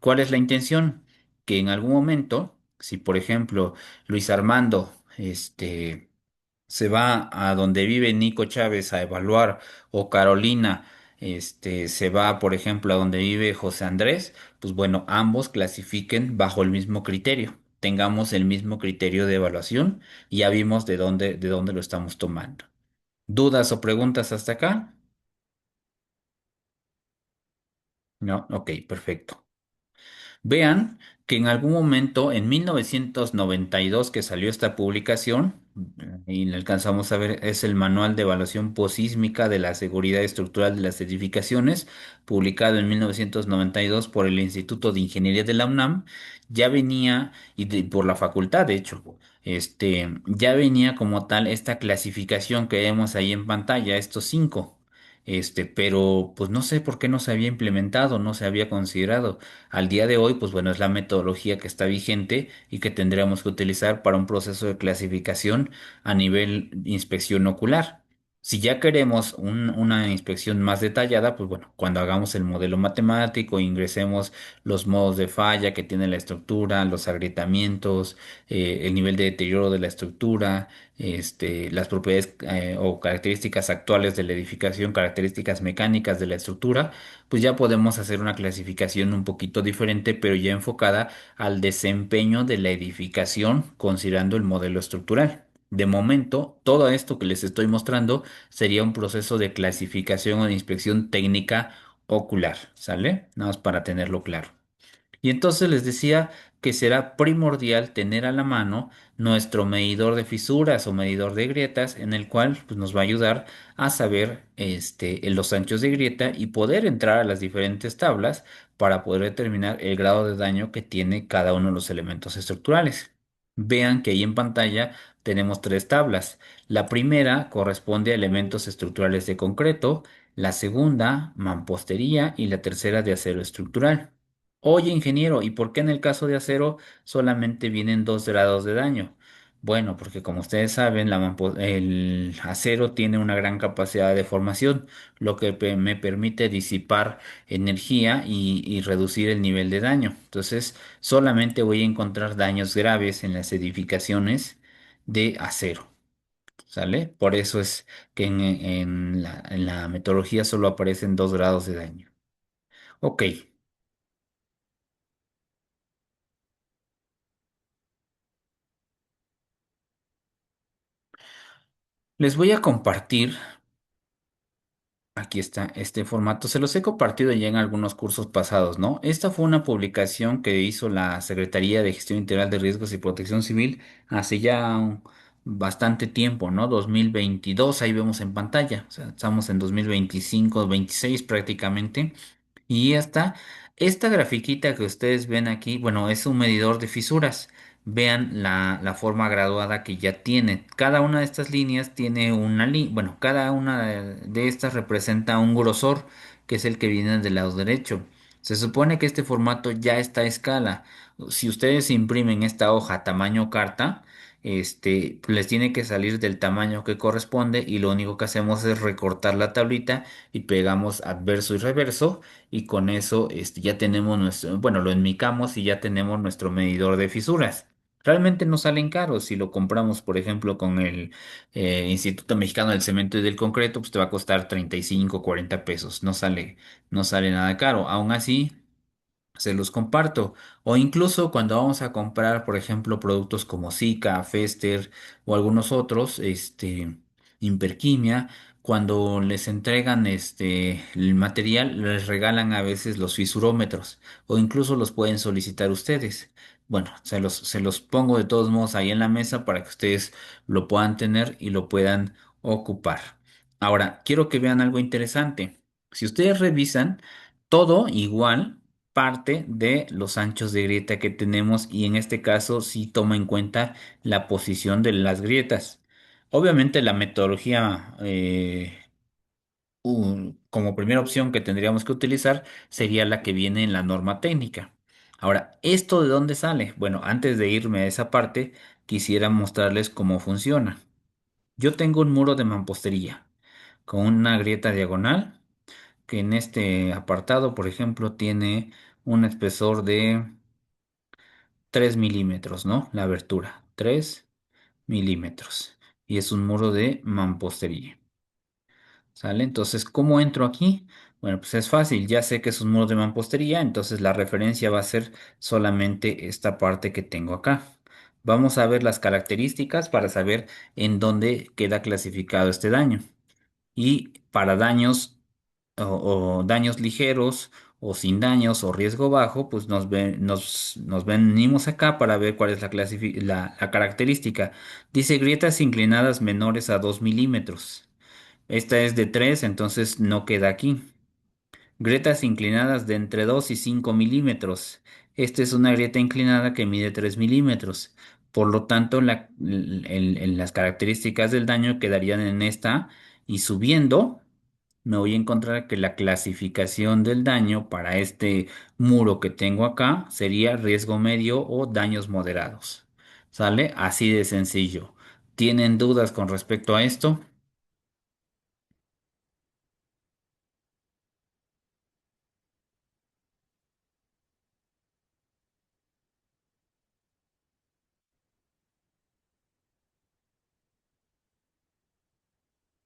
¿Cuál es la intención? Que en algún momento, si por ejemplo Luis Armando, se va a donde vive Nico Chávez a evaluar, o Carolina, se va, por ejemplo, a donde vive José Andrés, pues bueno, ambos clasifiquen bajo el mismo criterio, tengamos el mismo criterio de evaluación y ya vimos de dónde lo estamos tomando. ¿Dudas o preguntas hasta acá? No, ok, perfecto. Vean que en algún momento, en 1992 que salió esta publicación, y le alcanzamos a ver, es el Manual de Evaluación Posísmica de la Seguridad Estructural de las Edificaciones, publicado en 1992 por el Instituto de Ingeniería de la UNAM, ya venía, por la facultad, de hecho, ya venía como tal esta clasificación que vemos ahí en pantalla, estos cinco. Pero pues no sé por qué no se había implementado, no se había considerado. Al día de hoy, pues bueno, es la metodología que está vigente y que tendríamos que utilizar para un proceso de clasificación a nivel inspección ocular. Si ya queremos una inspección más detallada, pues bueno, cuando hagamos el modelo matemático, ingresemos los modos de falla que tiene la estructura, los agrietamientos, el nivel de deterioro de la estructura, las propiedades o características actuales de la edificación, características mecánicas de la estructura, pues ya podemos hacer una clasificación un poquito diferente, pero ya enfocada al desempeño de la edificación, considerando el modelo estructural. De momento, todo esto que les estoy mostrando sería un proceso de clasificación o de inspección técnica ocular, ¿sale? Nada más para tenerlo claro. Y entonces les decía que será primordial tener a la mano nuestro medidor de fisuras o medidor de grietas, en el cual pues, nos va a ayudar a saber en los anchos de grieta y poder entrar a las diferentes tablas para poder determinar el grado de daño que tiene cada uno de los elementos estructurales. Vean que ahí en pantalla tenemos tres tablas. La primera corresponde a elementos estructurales de concreto, la segunda mampostería y la tercera de acero estructural. Oye, ingeniero, ¿y por qué en el caso de acero solamente vienen 2 grados de daño? Bueno, porque como ustedes saben, el acero tiene una gran capacidad de deformación, lo que me permite disipar energía y reducir el nivel de daño. Entonces, solamente voy a encontrar daños graves en las edificaciones de acero, ¿sale? Por eso es que en la metodología solo aparecen 2 grados de daño. Ok. Les voy a compartir, aquí está este formato, se los he compartido ya en algunos cursos pasados, ¿no? Esta fue una publicación que hizo la Secretaría de Gestión Integral de Riesgos y Protección Civil hace ya bastante tiempo, ¿no? 2022, ahí vemos en pantalla, o sea, estamos en 2025, 26 prácticamente. Y esta grafiquita que ustedes ven aquí, bueno, es un medidor de fisuras. Vean la forma graduada que ya tiene. Cada una de estas líneas tiene una línea, bueno, cada una de estas representa un grosor, que es el que viene del lado derecho. Se supone que este formato ya está a escala. Si ustedes imprimen esta hoja tamaño carta, les tiene que salir del tamaño que corresponde y lo único que hacemos es recortar la tablita y pegamos adverso y reverso y con eso ya tenemos nuestro, bueno, lo enmicamos y ya tenemos nuestro medidor de fisuras. Realmente no salen caros. Si lo compramos, por ejemplo, con el Instituto Mexicano del Cemento y del Concreto, pues te va a costar 35, 40 pesos. No sale nada caro. Aún así, se los comparto. O incluso cuando vamos a comprar, por ejemplo, productos como Sika, Fester o algunos otros, Imperquimia, cuando les entregan el material, les regalan a veces los fisurómetros o incluso los pueden solicitar ustedes. Bueno, se los pongo de todos modos ahí en la mesa para que ustedes lo puedan tener y lo puedan ocupar. Ahora, quiero que vean algo interesante. Si ustedes revisan, todo igual parte de los anchos de grieta que tenemos y en este caso sí toma en cuenta la posición de las grietas. Obviamente la metodología como primera opción que tendríamos que utilizar sería la que viene en la norma técnica. Ahora, ¿esto de dónde sale? Bueno, antes de irme a esa parte, quisiera mostrarles cómo funciona. Yo tengo un muro de mampostería con una grieta diagonal que en este apartado, por ejemplo, tiene un espesor de 3 milímetros, ¿no? La abertura, 3 milímetros. Y es un muro de mampostería. ¿Sale? Entonces, ¿cómo entro aquí? Bueno, pues es fácil, ya sé que es un muro de mampostería, entonces la referencia va a ser solamente esta parte que tengo acá. Vamos a ver las características para saber en dónde queda clasificado este daño. Y para daños o daños ligeros o sin daños o riesgo bajo, pues nos venimos acá para ver cuál es la característica. Dice grietas inclinadas menores a 2 milímetros. Esta es de 3, entonces no queda aquí. Grietas inclinadas de entre 2 y 5 milímetros. Esta es una grieta inclinada que mide 3 milímetros. Por lo tanto, las características del daño quedarían en esta y subiendo, me voy a encontrar que la clasificación del daño para este muro que tengo acá sería riesgo medio o daños moderados. ¿Sale? Así de sencillo. ¿Tienen dudas con respecto a esto?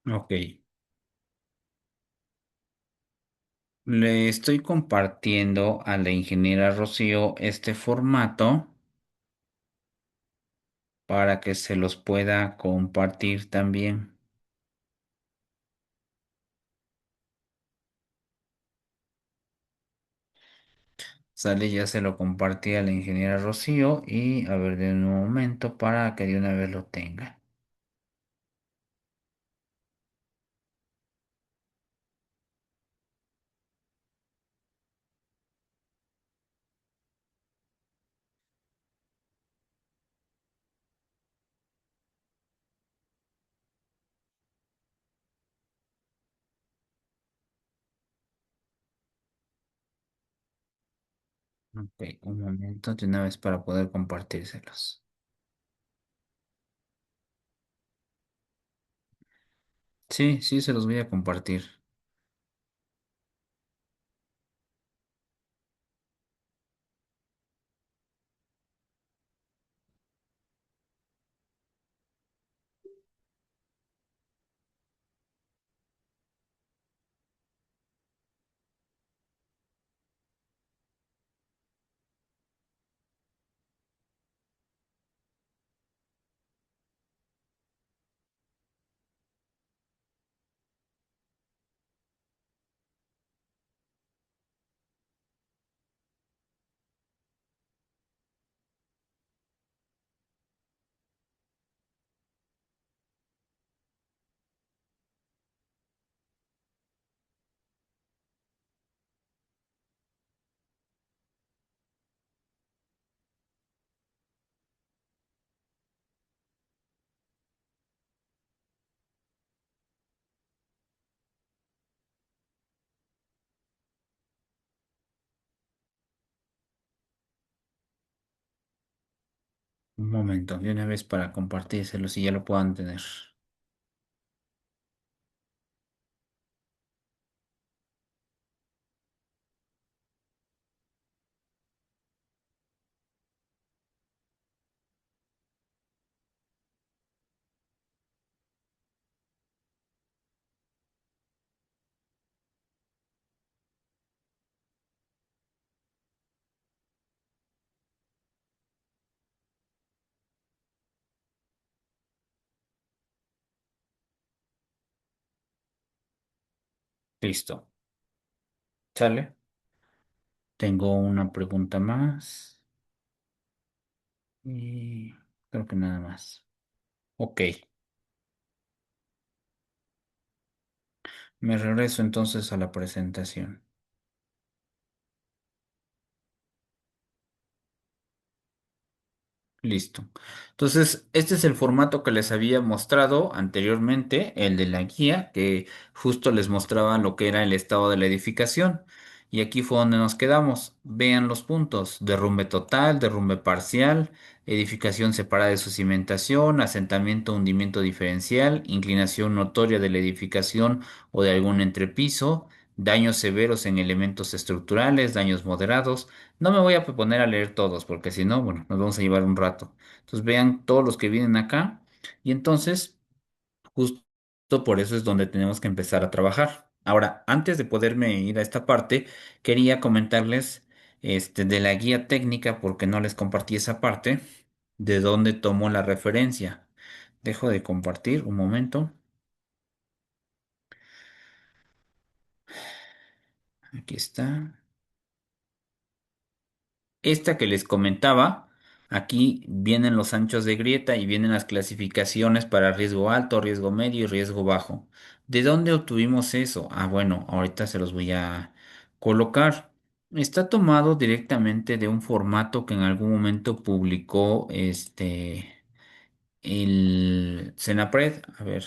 Ok. Le estoy compartiendo a la ingeniera Rocío este formato para que se los pueda compartir también. Sale, ya se lo compartí a la ingeniera Rocío y a ver de un momento para que de una vez lo tenga. Ok, un momento de una vez para poder compartírselos. Sí, sí, se los voy a compartir. Un momento, de una vez para compartírselos y ya lo puedan tener. Listo. ¿Sale? Tengo una pregunta más y creo que nada más. Ok. Me regreso entonces a la presentación. Listo. Entonces, este es el formato que les había mostrado anteriormente, el de la guía, que justo les mostraba lo que era el estado de la edificación. Y aquí fue donde nos quedamos. Vean los puntos. Derrumbe total, derrumbe parcial, edificación separada de su cimentación, asentamiento, hundimiento diferencial, inclinación notoria de la edificación o de algún entrepiso, daños severos en elementos estructurales, daños moderados. No me voy a poner a leer todos porque si no, bueno, nos vamos a llevar un rato. Entonces vean todos los que vienen acá y entonces justo por eso es donde tenemos que empezar a trabajar. Ahora, antes de poderme ir a esta parte, quería comentarles de la guía técnica porque no les compartí esa parte de dónde tomo la referencia. Dejo de compartir un momento. Aquí está. Esta que les comentaba, aquí vienen los anchos de grieta y vienen las clasificaciones para riesgo alto, riesgo medio y riesgo bajo. ¿De dónde obtuvimos eso? Ah, bueno, ahorita se los voy a colocar. Está tomado directamente de un formato que en algún momento publicó el Senapred. A ver.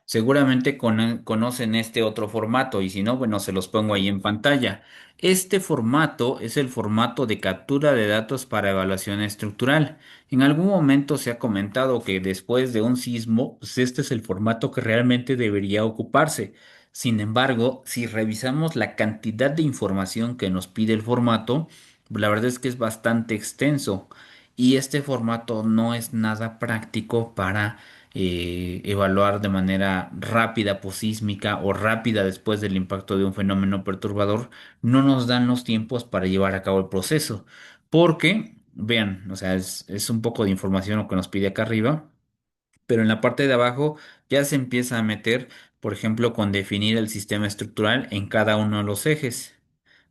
Seguramente conocen este otro formato y si no, bueno, se los pongo ahí en pantalla. Este formato es el formato de captura de datos para evaluación estructural. En algún momento se ha comentado que después de un sismo, pues este es el formato que realmente debería ocuparse. Sin embargo, si revisamos la cantidad de información que nos pide el formato, la verdad es que es bastante extenso y este formato no es nada práctico para evaluar de manera rápida posísmica o rápida después del impacto de un fenómeno perturbador, no nos dan los tiempos para llevar a cabo el proceso. Porque, vean, o sea, es un poco de información lo que nos pide acá arriba, pero en la parte de abajo ya se empieza a meter, por ejemplo, con definir el sistema estructural en cada uno de los ejes.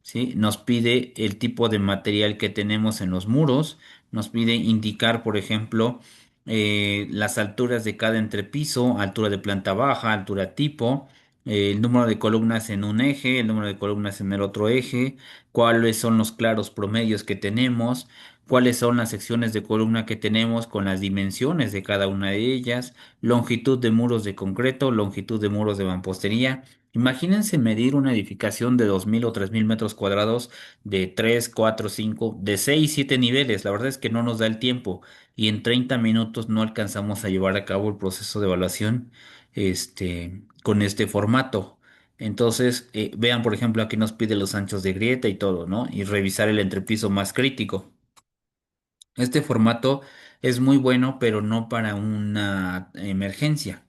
¿Sí? Nos pide el tipo de material que tenemos en los muros, nos pide indicar, por ejemplo, las alturas de cada entrepiso, altura de planta baja, altura tipo, el número de columnas en un eje, el número de columnas en el otro eje, cuáles son los claros promedios que tenemos, cuáles son las secciones de columna que tenemos con las dimensiones de cada una de ellas, longitud de muros de concreto, longitud de muros de mampostería. Imagínense medir una edificación de 2000 o 3000 metros cuadrados de 3, 4, 5, de 6, 7 niveles. La verdad es que no nos da el tiempo y en 30 minutos no alcanzamos a llevar a cabo el proceso de evaluación con este formato. Entonces, vean, por ejemplo, aquí nos pide los anchos de grieta y todo, ¿no? Y revisar el entrepiso más crítico. Este formato es muy bueno, pero no para una emergencia.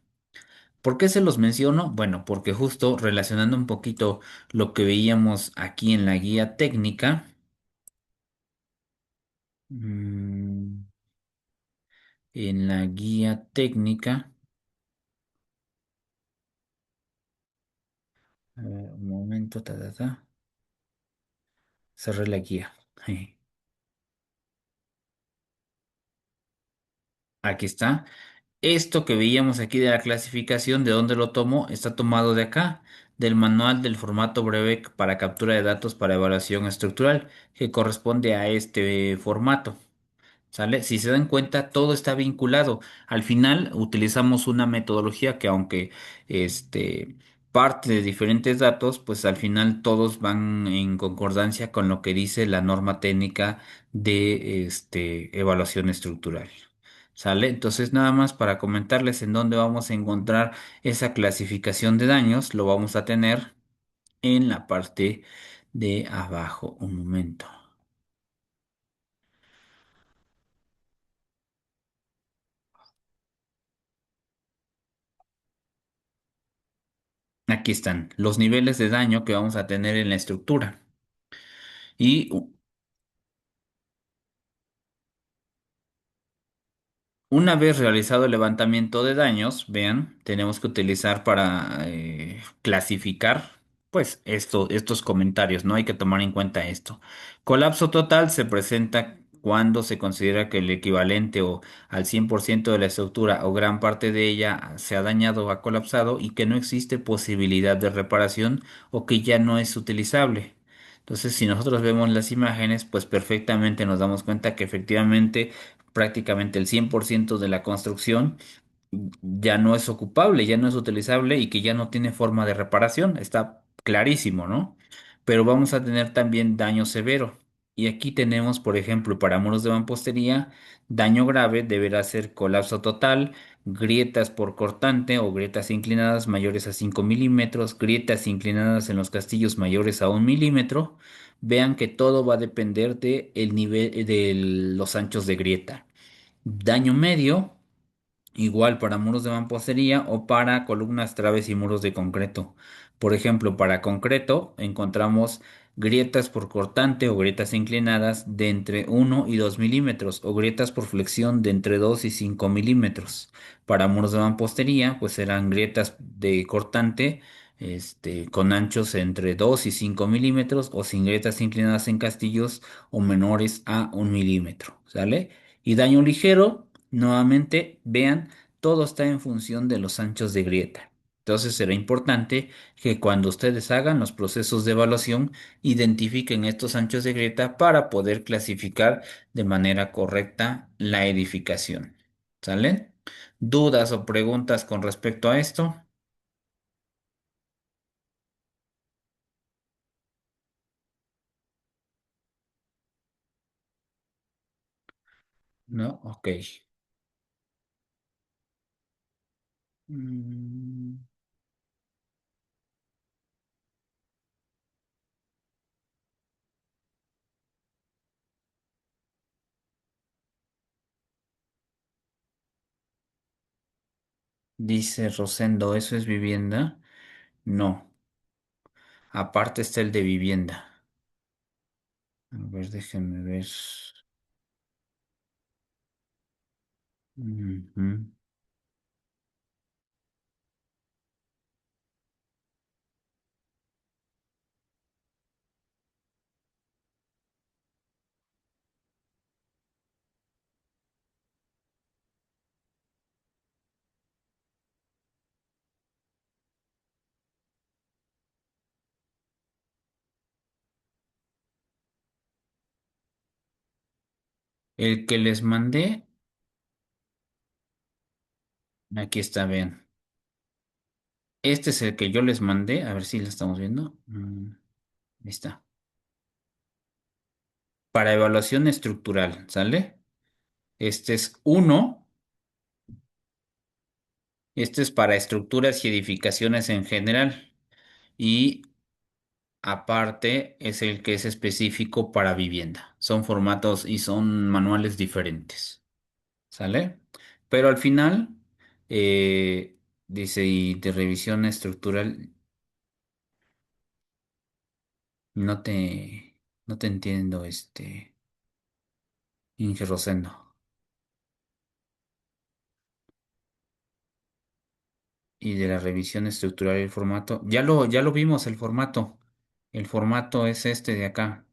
¿Por qué se los menciono? Bueno, porque justo relacionando un poquito lo que veíamos aquí en la guía técnica, mm, en la guía técnica, a ver, un momento, cerré la guía. Aquí está. Esto que veíamos aquí de la clasificación, ¿de dónde lo tomo? Está tomado de acá, del manual del formato breve para captura de datos para evaluación estructural, que corresponde a este formato. ¿Sale? Si se dan cuenta, todo está vinculado. Al final utilizamos una metodología que aunque este parte de diferentes datos, pues al final todos van en concordancia con lo que dice la norma técnica de evaluación estructural. ¿Sale? Entonces, nada más para comentarles en dónde vamos a encontrar esa clasificación de daños, lo vamos a tener en la parte de abajo. Un momento. Aquí están los niveles de daño que vamos a tener en la estructura. Y Una vez realizado el levantamiento de daños, vean, tenemos que utilizar para clasificar, pues, estos comentarios, ¿no? Hay que tomar en cuenta esto. Colapso total se presenta cuando se considera que el equivalente o al 100% de la estructura o gran parte de ella se ha dañado o ha colapsado y que no existe posibilidad de reparación o que ya no es utilizable. Entonces, si nosotros vemos las imágenes, pues perfectamente nos damos cuenta que efectivamente prácticamente el 100% de la construcción ya no es ocupable, ya no es utilizable y que ya no tiene forma de reparación. Está clarísimo, ¿no? Pero vamos a tener también daño severo. Y aquí tenemos, por ejemplo, para muros de mampostería, daño grave deberá ser colapso total, grietas por cortante o grietas inclinadas mayores a 5 milímetros, grietas inclinadas en los castillos mayores a 1 milímetro. Vean que todo va a depender de el nivel de los anchos de grieta. Daño medio, igual para muros de mampostería o para columnas, traves y muros de concreto. Por ejemplo, para concreto encontramos grietas por cortante o grietas inclinadas de entre 1 y 2 milímetros o grietas por flexión de entre 2 y 5 milímetros. Para muros de mampostería, pues serán grietas de cortante, con anchos entre 2 y 5 milímetros o sin grietas inclinadas en castillos o menores a 1 milímetro. ¿Sale? Y daño ligero, nuevamente, vean, todo está en función de los anchos de grieta. Entonces será importante que cuando ustedes hagan los procesos de evaluación, identifiquen estos anchos de grieta para poder clasificar de manera correcta la edificación. ¿Sale? ¿Dudas o preguntas con respecto a esto? ¿No? Ok. Mm, dice Rosendo, ¿eso es vivienda? No. Aparte está el de vivienda. A ver, déjenme ver. Ujú. El que les mandé, aquí está, vean. Este es el que yo les mandé, a ver si lo estamos viendo. Ahí está. Para evaluación estructural, ¿sale? Este es uno, este es para estructuras y edificaciones en general. Y aparte es el que es específico para vivienda. Son formatos y son manuales diferentes, ¿sale? Pero al final, dice, y de revisión estructural. No no te entiendo, Inge Rosendo. Y de la revisión estructural y el formato. Ya lo vimos el formato. El formato es este de acá.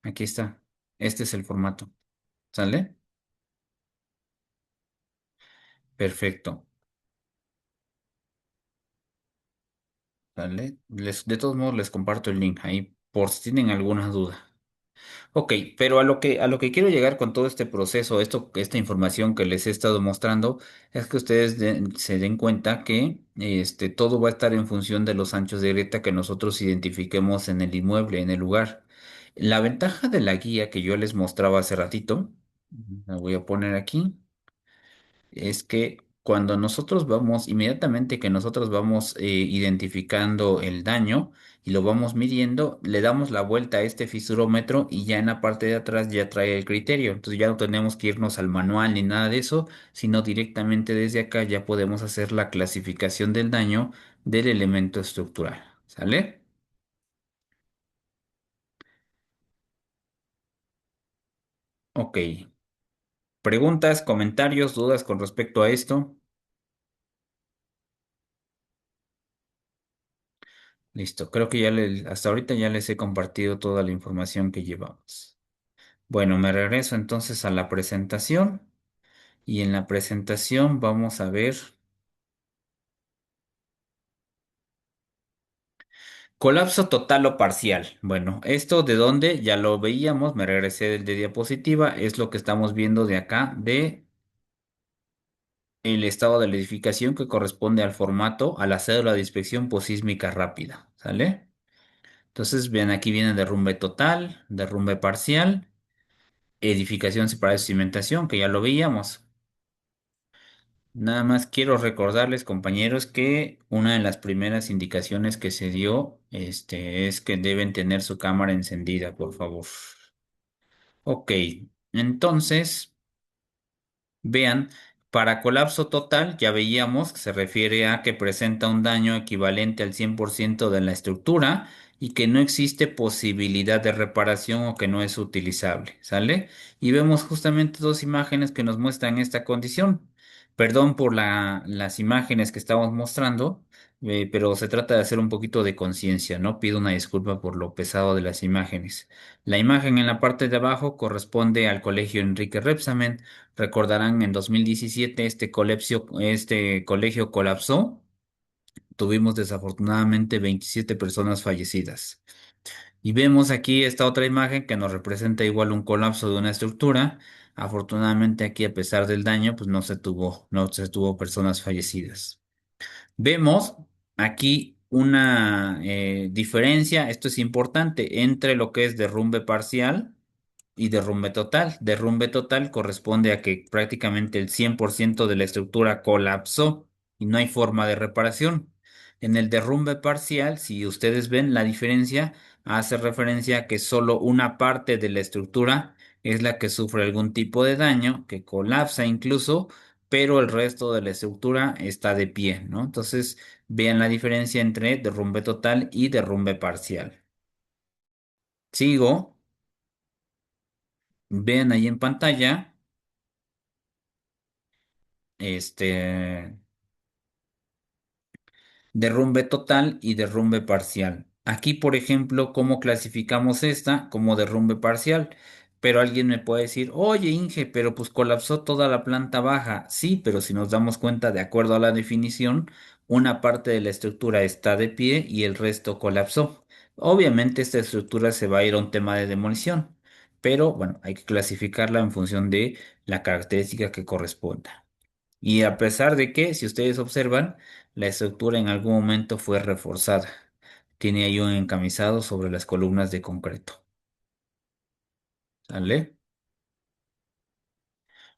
Aquí está. Este es el formato. ¿Sale? Perfecto. ¿Sale? De todos modos les comparto el link ahí por si tienen alguna duda. Ok, pero a lo que quiero llegar con todo este proceso, esta información que les he estado mostrando, es que ustedes se den cuenta que todo va a estar en función de los anchos de grieta que nosotros identifiquemos en el inmueble, en el lugar. La ventaja de la guía que yo les mostraba hace ratito, la voy a poner aquí, es que cuando nosotros vamos, inmediatamente que nosotros vamos identificando el daño y lo vamos midiendo, le damos la vuelta a este fisurómetro y ya en la parte de atrás ya trae el criterio. Entonces ya no tenemos que irnos al manual ni nada de eso, sino directamente desde acá ya podemos hacer la clasificación del daño del elemento estructural. ¿Sale? Ok. ¿Preguntas, comentarios, dudas con respecto a esto? Listo, creo que hasta ahorita ya les he compartido toda la información que llevamos. Bueno, me regreso entonces a la presentación y en la presentación vamos a ver colapso total o parcial. Bueno, esto de dónde ya lo veíamos, me regresé del de diapositiva, es lo que estamos viendo de acá de el estado de la edificación que corresponde al formato, a la cédula de inspección posísmica rápida, ¿sale? Entonces, vean, aquí viene derrumbe total, derrumbe parcial, edificación separada de cimentación, que ya lo veíamos. Nada más quiero recordarles, compañeros, que una de las primeras indicaciones que se dio, es que deben tener su cámara encendida, por favor. Ok, entonces, vean, para colapso total, ya veíamos que se refiere a que presenta un daño equivalente al 100% de la estructura y que no existe posibilidad de reparación o que no es utilizable, ¿sale? Y vemos justamente dos imágenes que nos muestran esta condición. Perdón por las imágenes que estamos mostrando, pero se trata de hacer un poquito de conciencia, ¿no? Pido una disculpa por lo pesado de las imágenes. La imagen en la parte de abajo corresponde al Colegio Enrique Repsamen. Recordarán, en 2017 este colegio colapsó. Tuvimos desafortunadamente 27 personas fallecidas. Y vemos aquí esta otra imagen que nos representa igual un colapso de una estructura. Afortunadamente aquí, a pesar del daño, pues no se tuvo personas fallecidas. Vemos aquí una diferencia, esto es importante, entre lo que es derrumbe parcial y derrumbe total. Derrumbe total corresponde a que prácticamente el 100% de la estructura colapsó y no hay forma de reparación. En el derrumbe parcial, si ustedes ven la diferencia, hace referencia a que solo una parte de la estructura es la que sufre algún tipo de daño, que colapsa incluso, pero el resto de la estructura está de pie, ¿no? Entonces, vean la diferencia entre derrumbe total y derrumbe parcial. Sigo, vean ahí en pantalla. este, Derrumbe total y derrumbe parcial. Aquí, por ejemplo, ¿cómo clasificamos esta como derrumbe parcial? Pero alguien me puede decir, oye, Inge, pero pues colapsó toda la planta baja. Sí, pero si nos damos cuenta, de acuerdo a la definición, una parte de la estructura está de pie y el resto colapsó. Obviamente esta estructura se va a ir a un tema de demolición, pero bueno, hay que clasificarla en función de la característica que corresponda. Y a pesar de que, si ustedes observan, la estructura en algún momento fue reforzada. Tiene ahí un encamisado sobre las columnas de concreto. ¿Sale?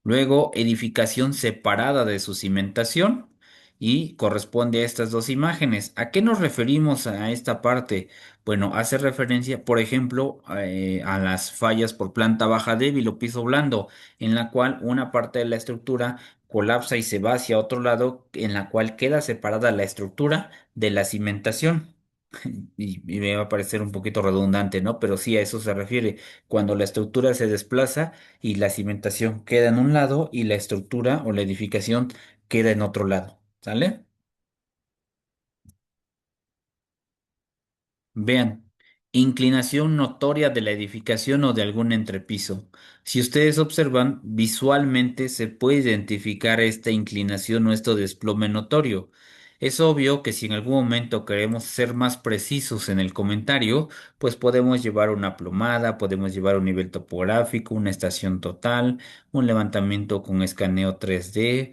Luego, edificación separada de su cimentación y corresponde a estas dos imágenes. ¿A qué nos referimos a esta parte? Bueno, hace referencia, por ejemplo, a las fallas por planta baja débil o piso blando, en la cual una parte de la estructura colapsa y se va hacia otro lado, en la cual queda separada la estructura de la cimentación. Y me va a parecer un poquito redundante, ¿no? Pero sí, a eso se refiere. Cuando la estructura se desplaza y la cimentación queda en un lado y la estructura o la edificación queda en otro lado. ¿Sale? Vean, inclinación notoria de la edificación o de algún entrepiso. Si ustedes observan, visualmente se puede identificar esta inclinación o este desplome notorio. Es obvio que si en algún momento queremos ser más precisos en el comentario, pues podemos llevar una plomada, podemos llevar un nivel topográfico, una estación total, un levantamiento con escaneo 3D,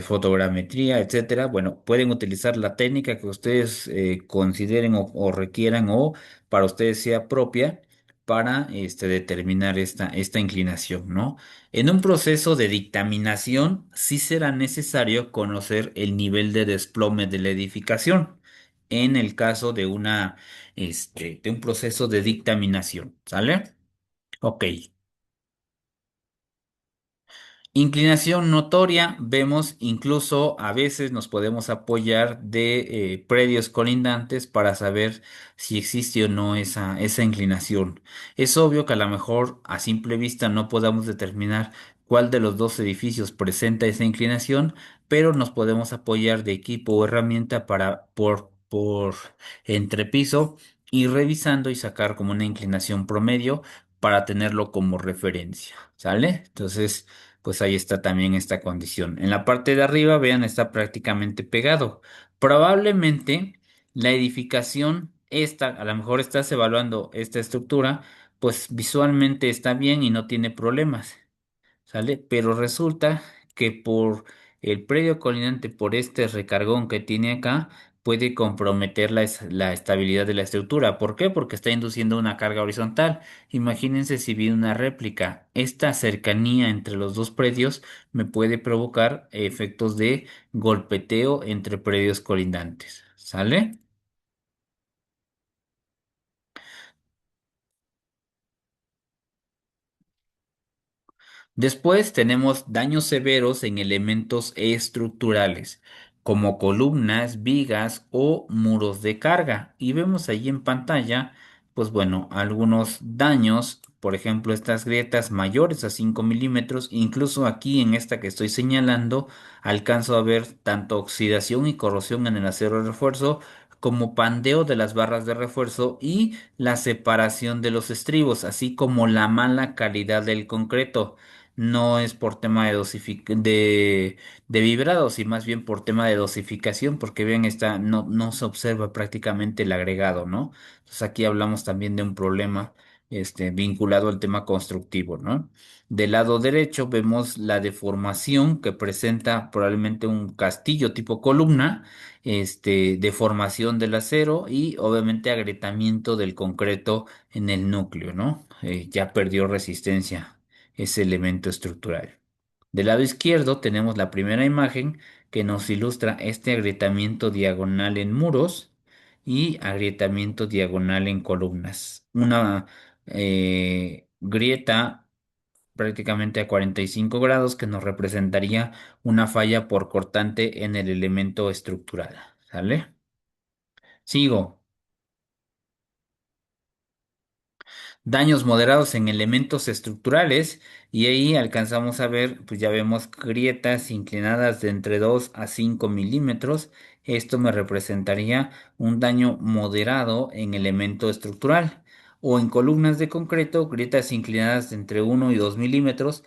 fotogrametría, etcétera. Bueno, pueden utilizar la técnica que ustedes consideren o requieran o para ustedes sea propia para determinar esta inclinación, ¿no? En un proceso de dictaminación, sí será necesario conocer el nivel de desplome de la edificación. En el caso de un proceso de dictaminación, ¿sale? Ok. Inclinación notoria, vemos incluso a veces nos podemos apoyar de predios colindantes para saber si existe o no esa inclinación. Es obvio que a lo mejor a simple vista no podamos determinar cuál de los dos edificios presenta esa inclinación, pero nos podemos apoyar de equipo o herramienta para por entrepiso ir revisando y sacar como una inclinación promedio para tenerlo como referencia, ¿sale? Entonces, pues ahí está también esta condición. En la parte de arriba, vean, está prácticamente pegado. Probablemente la edificación, esta, a lo mejor estás evaluando esta estructura, pues visualmente está bien y no tiene problemas, ¿sale? Pero resulta que por el predio colindante, por este recargón que tiene acá, puede comprometer la estabilidad de la estructura. ¿Por qué? Porque está induciendo una carga horizontal. Imagínense si vi una réplica. Esta cercanía entre los dos predios me puede provocar efectos de golpeteo entre predios colindantes, ¿sale? Después tenemos daños severos en elementos estructurales, como columnas, vigas o muros de carga. Y vemos ahí en pantalla, pues bueno, algunos daños, por ejemplo, estas grietas mayores a 5 milímetros, incluso aquí en esta que estoy señalando, alcanzo a ver tanto oxidación y corrosión en el acero de refuerzo, como pandeo de las barras de refuerzo y la separación de los estribos, así como la mala calidad del concreto. No es por tema de vibrados y más bien por tema de dosificación, porque vean, no se observa prácticamente el agregado, ¿no? Entonces aquí hablamos también de un problema vinculado al tema constructivo, ¿no? Del lado derecho vemos la deformación que presenta probablemente un castillo tipo columna, deformación del acero y obviamente agrietamiento del concreto en el núcleo, ¿no? Ya perdió resistencia ese elemento estructural. Del lado izquierdo tenemos la primera imagen que nos ilustra este agrietamiento diagonal en muros y agrietamiento diagonal en columnas. Una grieta prácticamente a 45 grados que nos representaría una falla por cortante en el elemento estructural. ¿Sale? Sigo. Daños moderados en elementos estructurales y ahí alcanzamos a ver, pues ya vemos grietas inclinadas de entre 2 a 5 milímetros. Esto me representaría un daño moderado en elemento estructural o en columnas de concreto, grietas inclinadas de entre 1 y 2 milímetros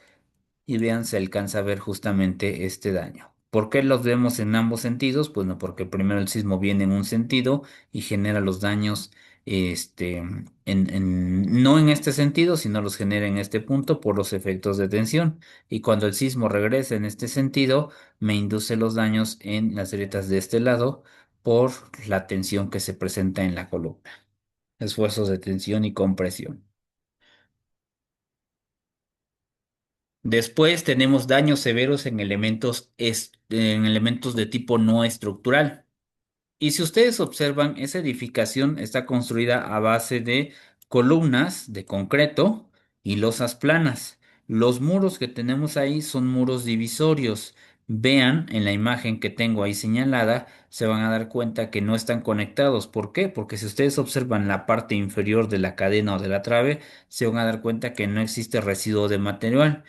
y vean, se alcanza a ver justamente este daño. ¿Por qué los vemos en ambos sentidos? Pues no, porque primero el sismo viene en un sentido y genera los daños, no en este sentido, sino los genera en este punto por los efectos de tensión. Y cuando el sismo regresa en este sentido, me induce los daños en las grietas de este lado por la tensión que se presenta en la columna. Esfuerzos de tensión y compresión. Después tenemos daños severos en en elementos de tipo no estructural. Y si ustedes observan, esa edificación está construida a base de columnas de concreto y losas planas. Los muros que tenemos ahí son muros divisorios. Vean en la imagen que tengo ahí señalada, se van a dar cuenta que no están conectados. ¿Por qué? Porque si ustedes observan la parte inferior de la cadena o de la trave, se van a dar cuenta que no existe residuo de material,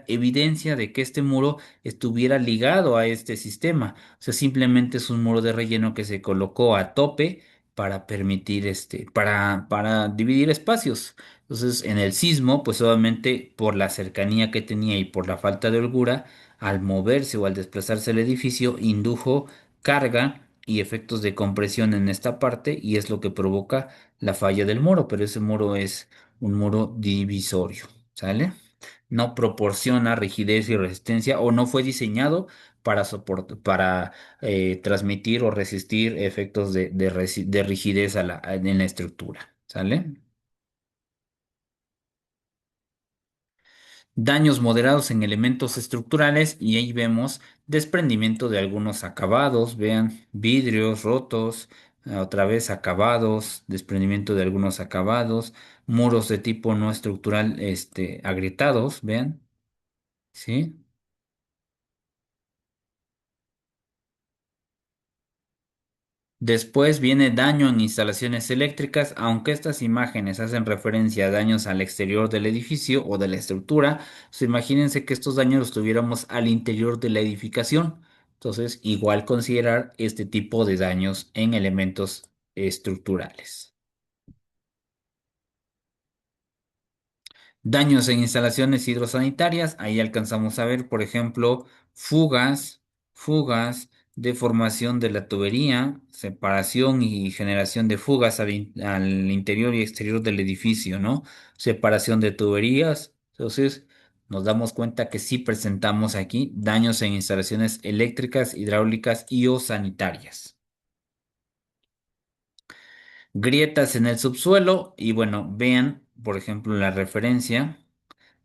evidencia de que este muro estuviera ligado a este sistema. O sea, simplemente es un muro de relleno que se colocó a tope para permitir para dividir espacios. Entonces, en el sismo, pues obviamente por la cercanía que tenía y por la falta de holgura, al moverse o al desplazarse el edificio, indujo carga y efectos de compresión en esta parte y es lo que provoca la falla del muro, pero ese muro es un muro divisorio, ¿sale? No proporciona rigidez y resistencia o no fue diseñado para transmitir o resistir efectos de rigidez en la estructura. ¿Sale? Daños moderados en elementos estructurales y ahí vemos desprendimiento de algunos acabados, vean, vidrios rotos, otra vez acabados, desprendimiento de algunos acabados, muros de tipo no estructural, agrietados, vean, ¿sí? Después viene daño en instalaciones eléctricas, aunque estas imágenes hacen referencia a daños al exterior del edificio o de la estructura, pues imagínense que estos daños los tuviéramos al interior de la edificación. Entonces, igual considerar este tipo de daños en elementos estructurales. Daños en instalaciones hidrosanitarias, ahí alcanzamos a ver, por ejemplo, fugas, deformación de la tubería, separación y generación de fugas al interior y exterior del edificio, ¿no? Separación de tuberías. Entonces, nos damos cuenta que sí presentamos aquí daños en instalaciones eléctricas, hidráulicas y o sanitarias. Grietas en el subsuelo y bueno, vean, por ejemplo, la referencia.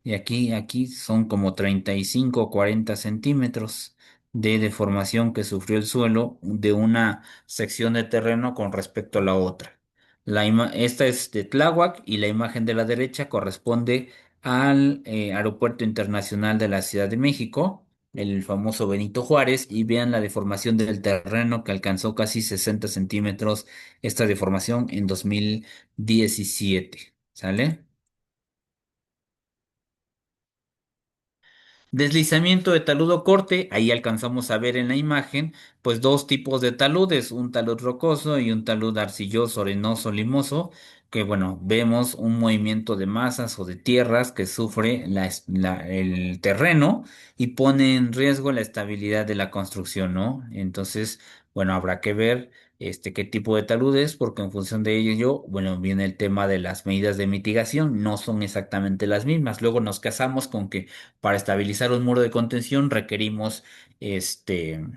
Y aquí son como 35 o 40 centímetros de deformación que sufrió el suelo de una sección de terreno con respecto a la otra. Esta es de Tláhuac y la imagen de la derecha corresponde al Aeropuerto Internacional de la Ciudad de México, el famoso Benito Juárez, y vean la deformación del terreno que alcanzó casi 60 centímetros, esta deformación en 2017. ¿Sale? Deslizamiento de talud o corte, ahí alcanzamos a ver en la imagen, pues dos tipos de taludes, un talud rocoso y un talud arcilloso, arenoso, limoso, que bueno, vemos un movimiento de masas o de tierras que sufre el terreno y pone en riesgo la estabilidad de la construcción, ¿no? Entonces, bueno, habrá que ver qué tipo de talud es, porque en función de ello, bueno, viene el tema de las medidas de mitigación, no son exactamente las mismas. Luego nos casamos con que para estabilizar un muro de contención requerimos,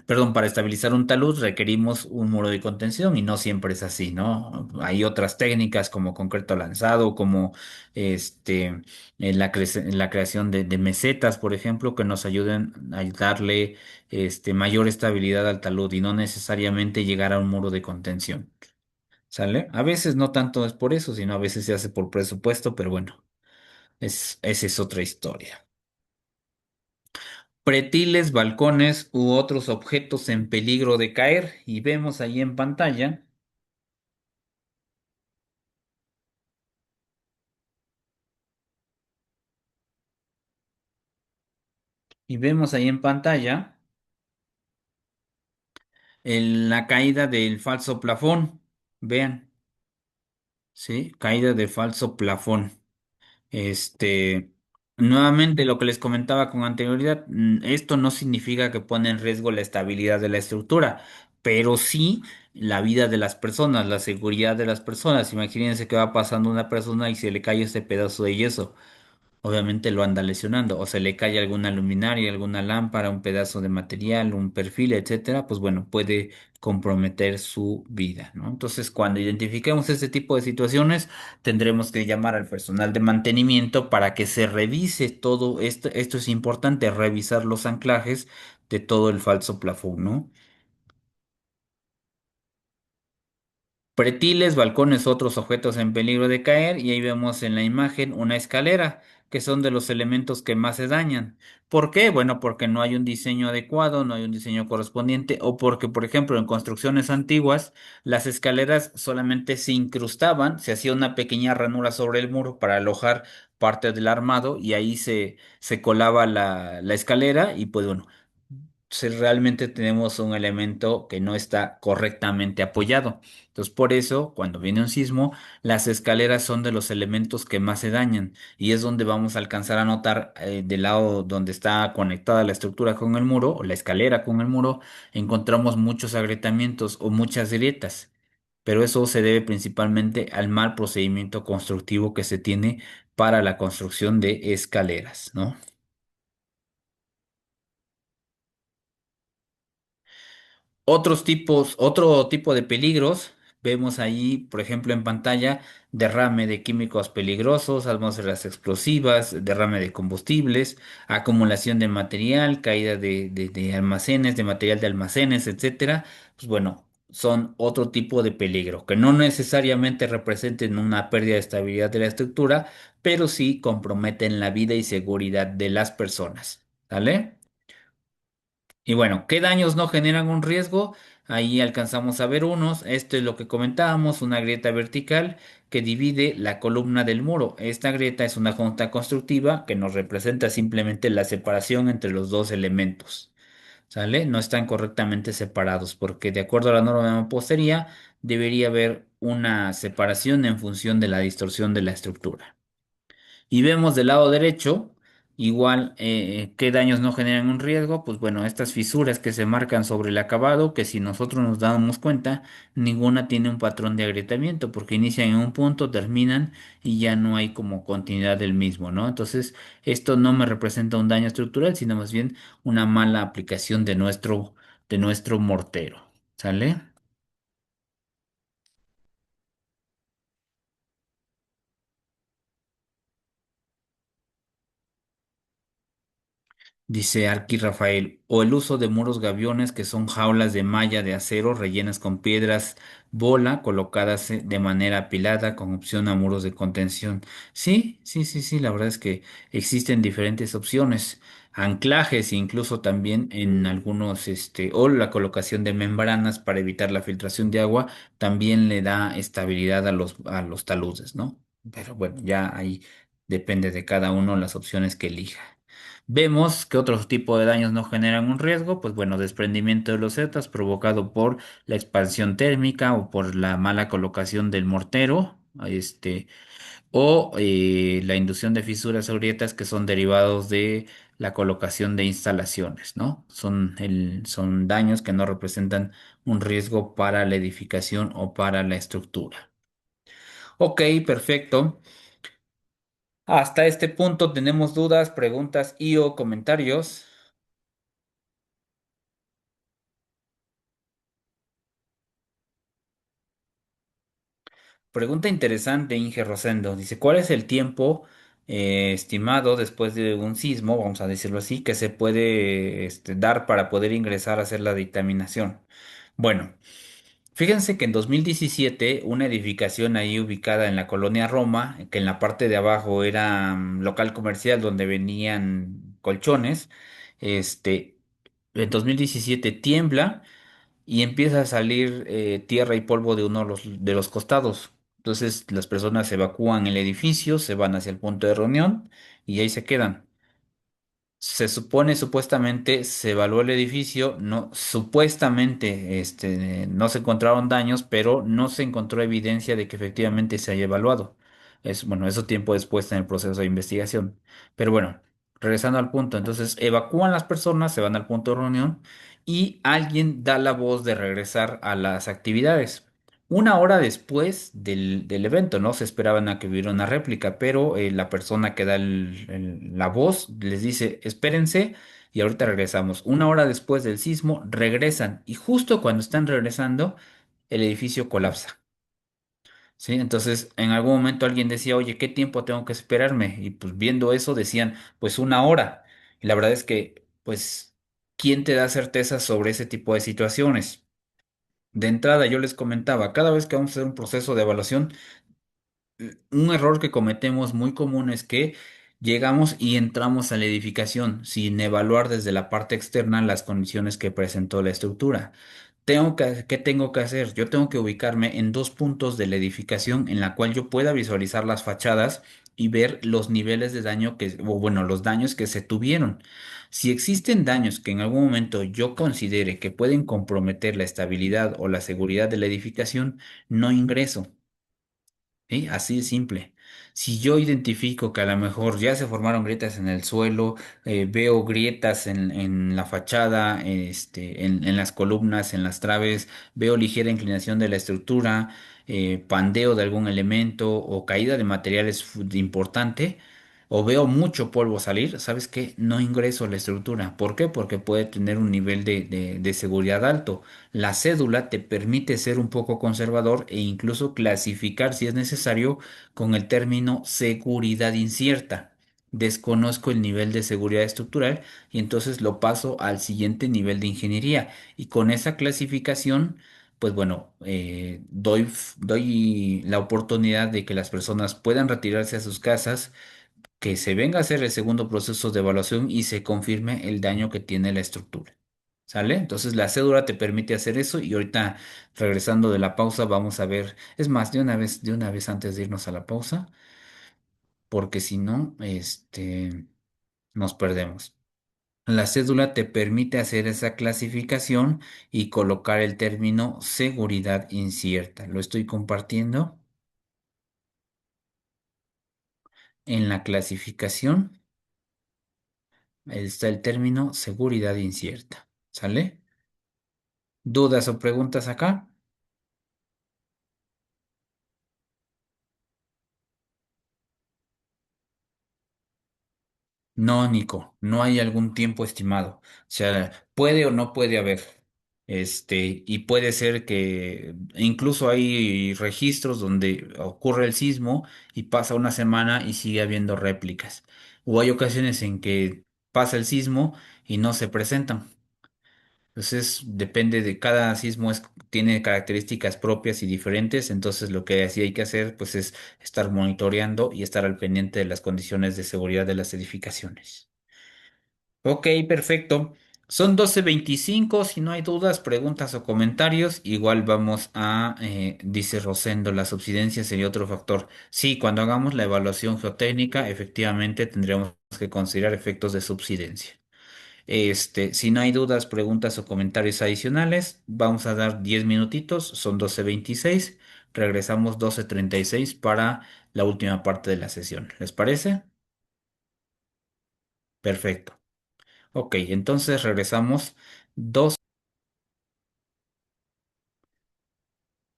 perdón, para estabilizar un talud requerimos un muro de contención y no siempre es así, ¿no? Hay otras técnicas como concreto lanzado, como en la creación de mesetas, por ejemplo, que nos ayuden a darle mayor estabilidad al talud y no necesariamente llegar a un muro de contención. ¿Sale? A veces no tanto es por eso, sino a veces se hace por presupuesto, pero bueno, esa es otra historia. Pretiles, balcones u otros objetos en peligro de caer. Y vemos ahí en pantalla, y vemos ahí en pantalla la caída del falso plafón. Vean, ¿sí? Caída de falso plafón. Este, nuevamente lo que les comentaba con anterioridad, esto no significa que pone en riesgo la estabilidad de la estructura, pero sí la vida de las personas, la seguridad de las personas. Imagínense que va pasando una persona y se le cae ese pedazo de yeso. Obviamente lo anda lesionando, o se le cae alguna luminaria, alguna lámpara, un pedazo de material, un perfil, etcétera, pues bueno, puede comprometer su vida, ¿no? Entonces, cuando identifiquemos este tipo de situaciones, tendremos que llamar al personal de mantenimiento para que se revise todo esto. Esto es importante, revisar los anclajes de todo el falso plafón, ¿no? Pretiles, balcones, otros objetos en peligro de caer, y ahí vemos en la imagen una escalera, que son de los elementos que más se dañan. ¿Por qué? Bueno, porque no hay un diseño adecuado, no hay un diseño correspondiente, o porque, por ejemplo, en construcciones antiguas, las escaleras solamente se incrustaban, se hacía una pequeña ranura sobre el muro para alojar parte del armado, y ahí se colaba la escalera, y pues bueno, si realmente tenemos un elemento que no está correctamente apoyado. Entonces, por eso, cuando viene un sismo, las escaleras son de los elementos que más se dañan y es donde vamos a alcanzar a notar del lado donde está conectada la estructura con el muro o la escalera con el muro, encontramos muchos agrietamientos o muchas grietas. Pero eso se debe principalmente al mal procedimiento constructivo que se tiene para la construcción de escaleras, ¿no? Otro tipo de peligros, vemos ahí, por ejemplo, en pantalla, derrame de químicos peligrosos, atmósferas explosivas, derrame de combustibles, acumulación de material, caída de almacenes, de material de almacenes, etcétera. Pues bueno, son otro tipo de peligro, que no necesariamente representen una pérdida de estabilidad de la estructura, pero sí comprometen la vida y seguridad de las personas. ¿Vale? Y bueno, ¿qué daños no generan un riesgo? Ahí alcanzamos a ver unos. Esto es lo que comentábamos, una grieta vertical que divide la columna del muro. Esta grieta es una junta constructiva que nos representa simplemente la separación entre los dos elementos. ¿Sale? No están correctamente separados porque de acuerdo a la norma de mampostería debería haber una separación en función de la distorsión de la estructura. Y vemos del lado derecho, igual, qué daños no generan un riesgo, pues bueno, estas fisuras que se marcan sobre el acabado, que si nosotros nos damos cuenta, ninguna tiene un patrón de agrietamiento, porque inician en un punto, terminan y ya no hay como continuidad del mismo, ¿no? Entonces, esto no me representa un daño estructural, sino más bien una mala aplicación de nuestro mortero, ¿sale? Dice Arqui Rafael, o el uso de muros gaviones que son jaulas de malla de acero rellenas con piedras bola colocadas de manera apilada con opción a muros de contención. Sí, sí, sí, sí, la verdad es que existen diferentes opciones. Anclajes incluso también en algunos, o la colocación de membranas para evitar la filtración de agua también le da estabilidad a los taludes, ¿no? Pero bueno, ya ahí depende de cada uno las opciones que elija. Vemos que otros tipos de daños no generan un riesgo, pues bueno, desprendimiento de losetas provocado por la expansión térmica o por la mala colocación del mortero, o la inducción de fisuras o grietas que son derivados de la colocación de instalaciones, ¿no? Son daños que no representan un riesgo para la edificación o para la estructura. Ok, perfecto. Hasta este punto tenemos dudas, preguntas y o comentarios. Pregunta interesante, Inge Rosendo. Dice, ¿cuál es el tiempo estimado después de un sismo, vamos a decirlo así, que se puede dar para poder ingresar a hacer la dictaminación? Bueno, fíjense que en 2017 una edificación ahí ubicada en la colonia Roma, que en la parte de abajo era local comercial donde venían colchones, en 2017 tiembla y empieza a salir tierra y polvo de uno de los costados. Entonces las personas evacúan el edificio, se van hacia el punto de reunión y ahí se quedan. Se supone, supuestamente, se evaluó el edificio, no, supuestamente, no se encontraron daños, pero no se encontró evidencia de que efectivamente se haya evaluado. Es, bueno, eso tiempo después en el proceso de investigación. Pero bueno, regresando al punto, entonces evacúan las personas, se van al punto de reunión y alguien da la voz de regresar a las actividades. Una hora después del evento, ¿no? Se esperaban a que hubiera una réplica, pero la persona que da la voz les dice, espérense y ahorita regresamos. Una hora después del sismo, regresan y justo cuando están regresando, el edificio colapsa, ¿sí? Entonces, en algún momento alguien decía, oye, ¿qué tiempo tengo que esperarme? Y pues viendo eso decían, pues una hora. Y la verdad es que, pues, ¿quién te da certeza sobre ese tipo de situaciones? De entrada, yo les comentaba, cada vez que vamos a hacer un proceso de evaluación, un error que cometemos muy común es que llegamos y entramos a la edificación sin evaluar desde la parte externa las condiciones que presentó la estructura. ¿Qué tengo que hacer? Yo tengo que ubicarme en dos puntos de la edificación en la cual yo pueda visualizar las fachadas y ver los niveles de daño o bueno, los daños que se tuvieron. Si existen daños que en algún momento yo considere que pueden comprometer la estabilidad o la seguridad de la edificación, no ingreso. ¿Sí? Así de simple. Si yo identifico que a lo mejor ya se formaron grietas en el suelo, veo grietas en la fachada, en las columnas, en las traves, veo ligera inclinación de la estructura, pandeo de algún elemento o caída de materiales importante, o veo mucho polvo salir, ¿sabes qué? No ingreso a la estructura. ¿Por qué? Porque puede tener un nivel de seguridad alto. La cédula te permite ser un poco conservador e incluso clasificar si es necesario con el término seguridad incierta. Desconozco el nivel de seguridad estructural y entonces lo paso al siguiente nivel de ingeniería. Y con esa clasificación, pues bueno, doy la oportunidad de que las personas puedan retirarse a sus casas, que se venga a hacer el segundo proceso de evaluación y se confirme el daño que tiene la estructura. ¿Sale? Entonces la cédula te permite hacer eso y ahorita regresando de la pausa vamos a ver, es más, de una vez antes de irnos a la pausa, porque si no, nos perdemos. La cédula te permite hacer esa clasificación y colocar el término seguridad incierta. Lo estoy compartiendo en la clasificación. Está el término seguridad incierta. ¿Sale? ¿Dudas o preguntas acá? No, Nico, no hay algún tiempo estimado. O sea, puede o no puede haber. Y puede ser que incluso hay registros donde ocurre el sismo y pasa una semana y sigue habiendo réplicas. O hay ocasiones en que pasa el sismo y no se presentan. Entonces, depende de cada sismo, tiene características propias y diferentes. Entonces, lo que sí hay que hacer, pues, es estar monitoreando y estar al pendiente de las condiciones de seguridad de las edificaciones. Ok, perfecto. Son 12:25. Si no hay dudas, preguntas o comentarios, igual vamos dice Rosendo, la subsidencia sería otro factor. Sí, cuando hagamos la evaluación geotécnica, efectivamente tendríamos que considerar efectos de subsidencia. Si no hay dudas, preguntas o comentarios adicionales, vamos a dar 10 minutitos, son 12:26. Regresamos 12:36 para la última parte de la sesión. ¿Les parece? Perfecto. Ok, entonces regresamos. Dos,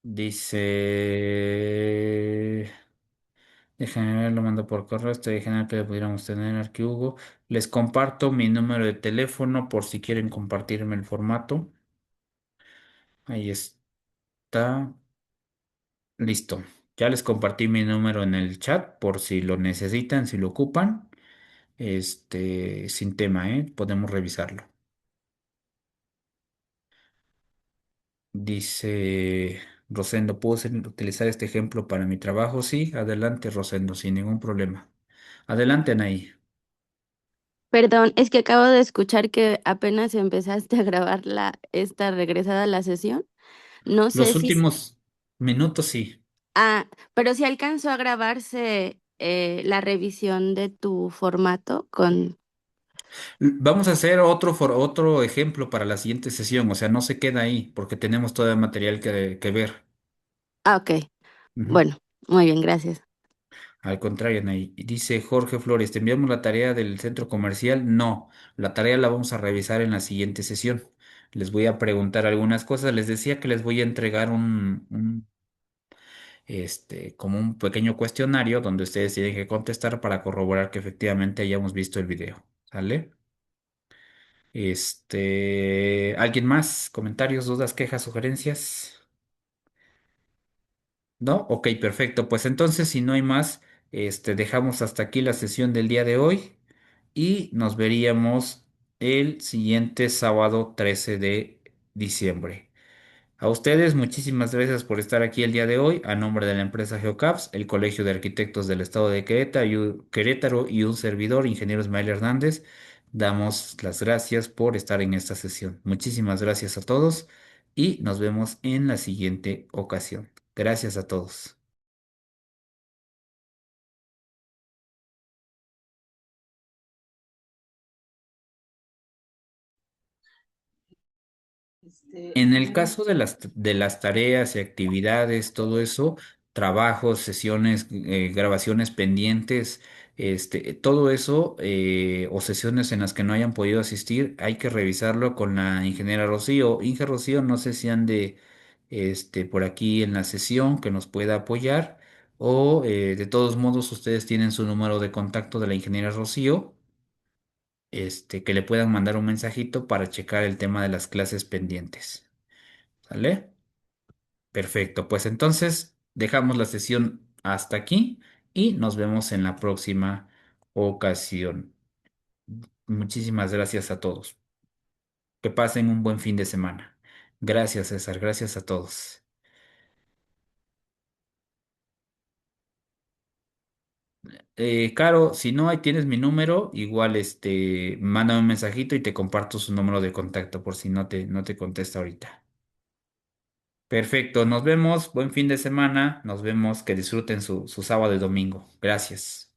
dice, déjenme ver, lo mando por correo, estoy genial que lo pudiéramos tener aquí, Hugo. Les comparto mi número de teléfono por si quieren compartirme el formato. Ahí está. Listo. Ya les compartí mi número en el chat por si lo necesitan, si lo ocupan. Sin tema, ¿eh? Podemos revisarlo. Dice Rosendo, ¿puedo utilizar este ejemplo para mi trabajo? Sí, adelante, Rosendo, sin ningún problema. Adelante, Anaí. Perdón, es que acabo de escuchar que apenas empezaste a grabar esta regresada a la sesión. No sé Los si, últimos minutos, sí. pero si alcanzó a grabarse la revisión de tu formato con... Vamos a hacer otro ejemplo para la siguiente sesión, o sea, no se queda ahí, porque tenemos todo el material que ver. Ah, ok. Ujú. Bueno, muy bien, gracias. Al contrario, Anaí. Dice Jorge Flores, ¿te enviamos la tarea del centro comercial? No, la tarea la vamos a revisar en la siguiente sesión. Les voy a preguntar algunas cosas. Les decía que les voy a entregar como un pequeño cuestionario donde ustedes tienen que contestar para corroborar que efectivamente hayamos visto el video. ¿Sale? ¿Alguien más? ¿Comentarios, dudas, quejas, sugerencias? ¿No? Ok, perfecto. Pues entonces, si no hay más, dejamos hasta aquí la sesión del día de hoy y nos veríamos el siguiente sábado 13 de diciembre. A ustedes, muchísimas gracias por estar aquí el día de hoy. A nombre de la empresa GeoCaps, el Colegio de Arquitectos del Estado de Querétaro y un servidor, ingeniero Ismael Hernández, damos las gracias por estar en esta sesión. Muchísimas gracias a todos y nos vemos en la siguiente ocasión. Gracias a todos. En el caso de las tareas y actividades, todo eso, trabajos, sesiones, grabaciones pendientes, todo eso, o sesiones en las que no hayan podido asistir, hay que revisarlo con la ingeniera Rocío. Inge Rocío, no sé si ande, por aquí en la sesión que nos pueda apoyar, o de todos modos ustedes tienen su número de contacto de la ingeniera Rocío, que le puedan mandar un mensajito para checar el tema de las clases pendientes. ¿Sale? Perfecto, pues entonces dejamos la sesión hasta aquí y nos vemos en la próxima ocasión. Muchísimas gracias a todos. Que pasen un buen fin de semana. Gracias, César. Gracias a todos. Caro, si no, ahí tienes mi número, igual mándame un mensajito y te comparto su número de contacto por si no te contesta ahorita. Perfecto, nos vemos, buen fin de semana, nos vemos, que disfruten su sábado y domingo. Gracias.